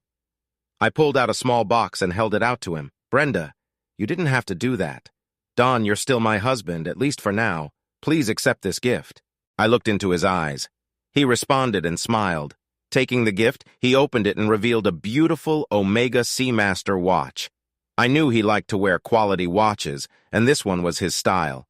I pulled out a small box and held it out to him. "Brenda, you didn't have to do that. Don, you're still my husband, at least for now. Please accept this gift." I looked into his eyes. He responded and smiled. Taking the gift, he opened it and revealed a beautiful Omega Seamaster watch. I knew he liked to wear quality watches, and this one was his style.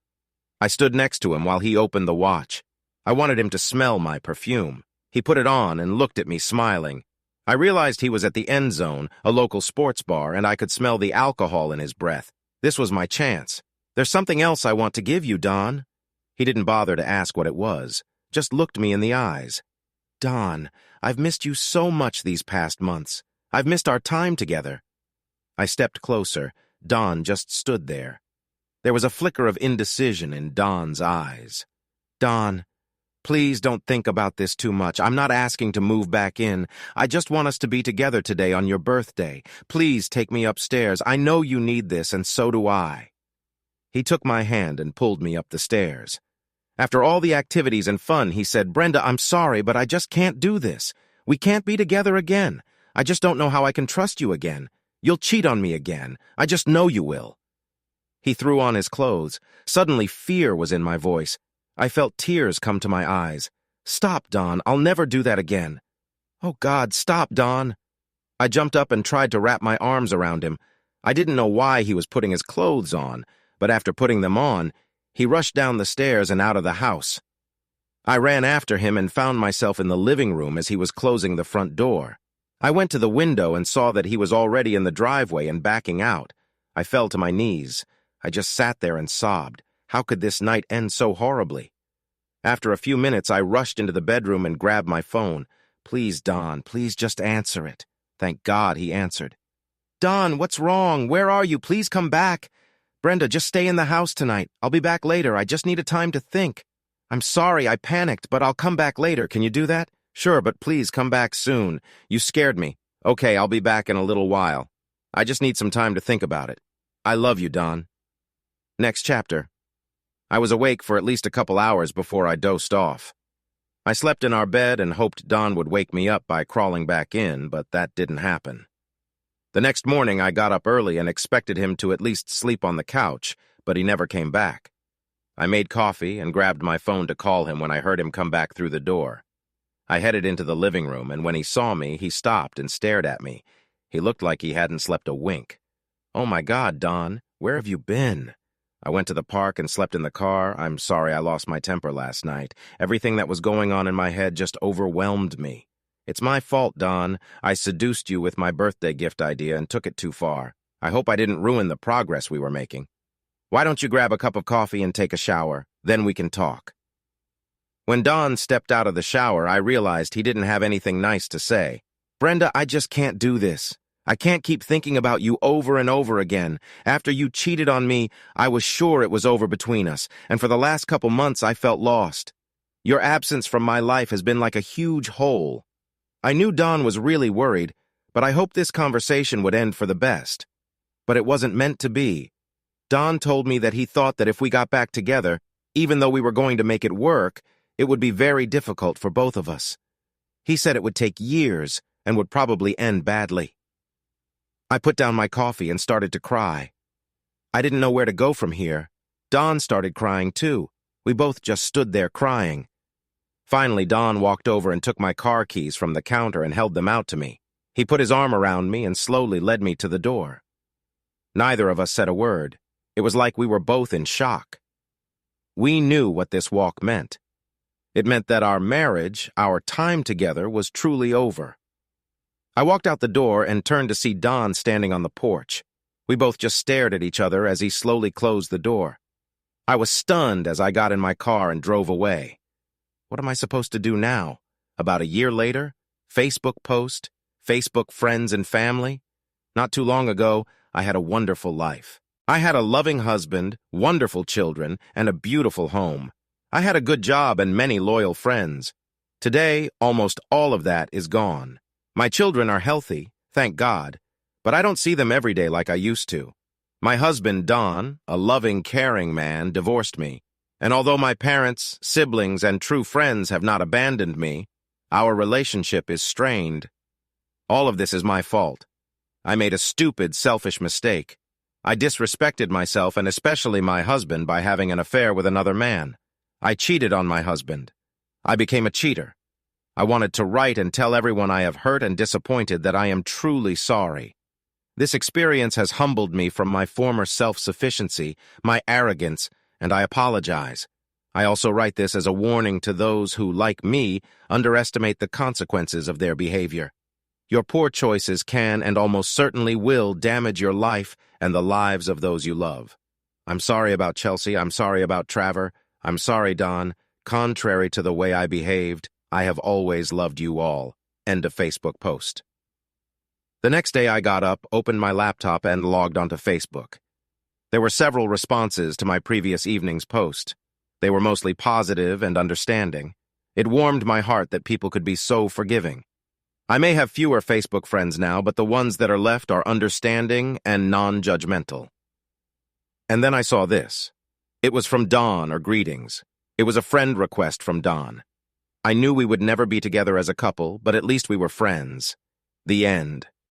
I stood next to him while he opened the watch. I wanted him to smell my perfume. He put it on and looked at me, smiling. I realized he was at the End Zone, a local sports bar, and I could smell the alcohol in his breath. This was my chance. "There's something else I want to give you, Don." He didn't bother to ask what it was, just looked me in the eyes. "Don, I've missed you so much these past months. I've missed our time together." I stepped closer. Don just stood there. There was a flicker of indecision in Don's eyes. "Don, please don't think about this too much. I'm not asking to move back in. I just want us to be together today on your birthday. Please take me upstairs. I know you need this, and so do I." He took my hand and pulled me up the stairs. After all the activities and fun, he said, "Brenda, I'm sorry, but I just can't do this. We can't be together again. I just don't know how I can trust you again. You'll cheat on me again. I just know you will." He threw on his clothes. Suddenly, fear was in my voice. I felt tears come to my eyes. "Stop, Don. I'll never do that again." "Oh, God, stop, Don." I jumped up and tried to wrap my arms around him. I didn't know why he was putting his clothes on, but after putting them on, he rushed down the stairs and out of the house. I ran after him and found myself in the living room as he was closing the front door. I went to the window and saw that he was already in the driveway and backing out. I fell to my knees. I just sat there and sobbed. How could this night end so horribly? After a few minutes, I rushed into the bedroom and grabbed my phone. "Please, Don, please just answer it." Thank God he answered. Don, what's wrong? Where are you? Please come back. Brenda, just stay in the house tonight. I'll be back later. I just need a time to think. I'm sorry, I panicked, but I'll come back later. Can you do that? Sure, but please come back soon. You scared me. Okay, I'll be back in a little while. I just need some time to think about it. I love you, Don. Next chapter. I was awake for at least a couple hours before I dozed off. I slept in our bed and hoped Don would wake me up by crawling back in, but that didn't happen. The next morning, I got up early and expected him to at least sleep on the couch, but he never came back. I made coffee and grabbed my phone to call him when I heard him come back through the door. I headed into the living room, and when he saw me, he stopped and stared at me. He looked like he hadn't slept a wink. Oh my God, Don, where have you been? I went to the park and slept in the car. I'm sorry I lost my temper last night. Everything that was going on in my head just overwhelmed me. It's my fault, Don. I seduced you with my birthday gift idea and took it too far. I hope I didn't ruin the progress we were making. Why don't you grab a cup of coffee and take a shower? Then we can talk. When Don stepped out of the shower, I realized he didn't have anything nice to say. Brenda, I just can't do this. I can't keep thinking about you over and over again. After you cheated on me, I was sure it was over between us, and for the last couple months I felt lost. Your absence from my life has been like a huge hole. I knew Don was really worried, but I hoped this conversation would end for the best. But it wasn't meant to be. Don told me that he thought that if we got back together, even though we were going to make it work, it would be very difficult for both of us. He said it would take years and would probably end badly. I put down my coffee and started to cry. I didn't know where to go from here. Don started crying too. We both just stood there crying. Finally, Don walked over and took my car keys from the counter and held them out to me. He put his arm around me and slowly led me to the door. Neither of us said a word. It was like we were both in shock. We knew what this walk meant. It meant that our marriage, our time together, was truly over. I walked out the door and turned to see Don standing on the porch. We both just stared at each other as he slowly closed the door. I was stunned as I got in my car and drove away. What am I supposed to do now? About a year later? Facebook post? Facebook friends and family? Not too long ago, I had a wonderful life. I had a loving husband, wonderful children, and a beautiful home. I had a good job and many loyal friends. Today, almost all of that is gone. My children are healthy, thank God, but I don't see them every day like I used to. My husband, Don, a loving, caring man, divorced me. And although my parents, siblings, and true friends have not abandoned me, our relationship is strained. All of this is my fault. I made a stupid, selfish mistake. I disrespected myself and especially my husband by having an affair with another man. I cheated on my husband. I became a cheater. I wanted to write and tell everyone I have hurt and disappointed that I am truly sorry. This experience has humbled me from my former self-sufficiency, my arrogance, and I apologize. I also write this as a warning to those who, like me, underestimate the consequences of their behavior. Your poor choices can and almost certainly will damage your life and the lives of those you love. I'm sorry about Chelsea. I'm sorry about Trevor. I'm sorry, Don. Contrary to the way I behaved, I have always loved you all. End of Facebook post. The next day I got up, opened my laptop, and logged onto Facebook. There were several responses to my previous evening's post. They were mostly positive and understanding. It warmed my heart that people could be so forgiving. I may have fewer Facebook friends now, but the ones that are left are understanding and non-judgmental. And then I saw this. It was from Don, or greetings. It was a friend request from Don. I knew we would never be together as a couple, but at least we were friends. The end.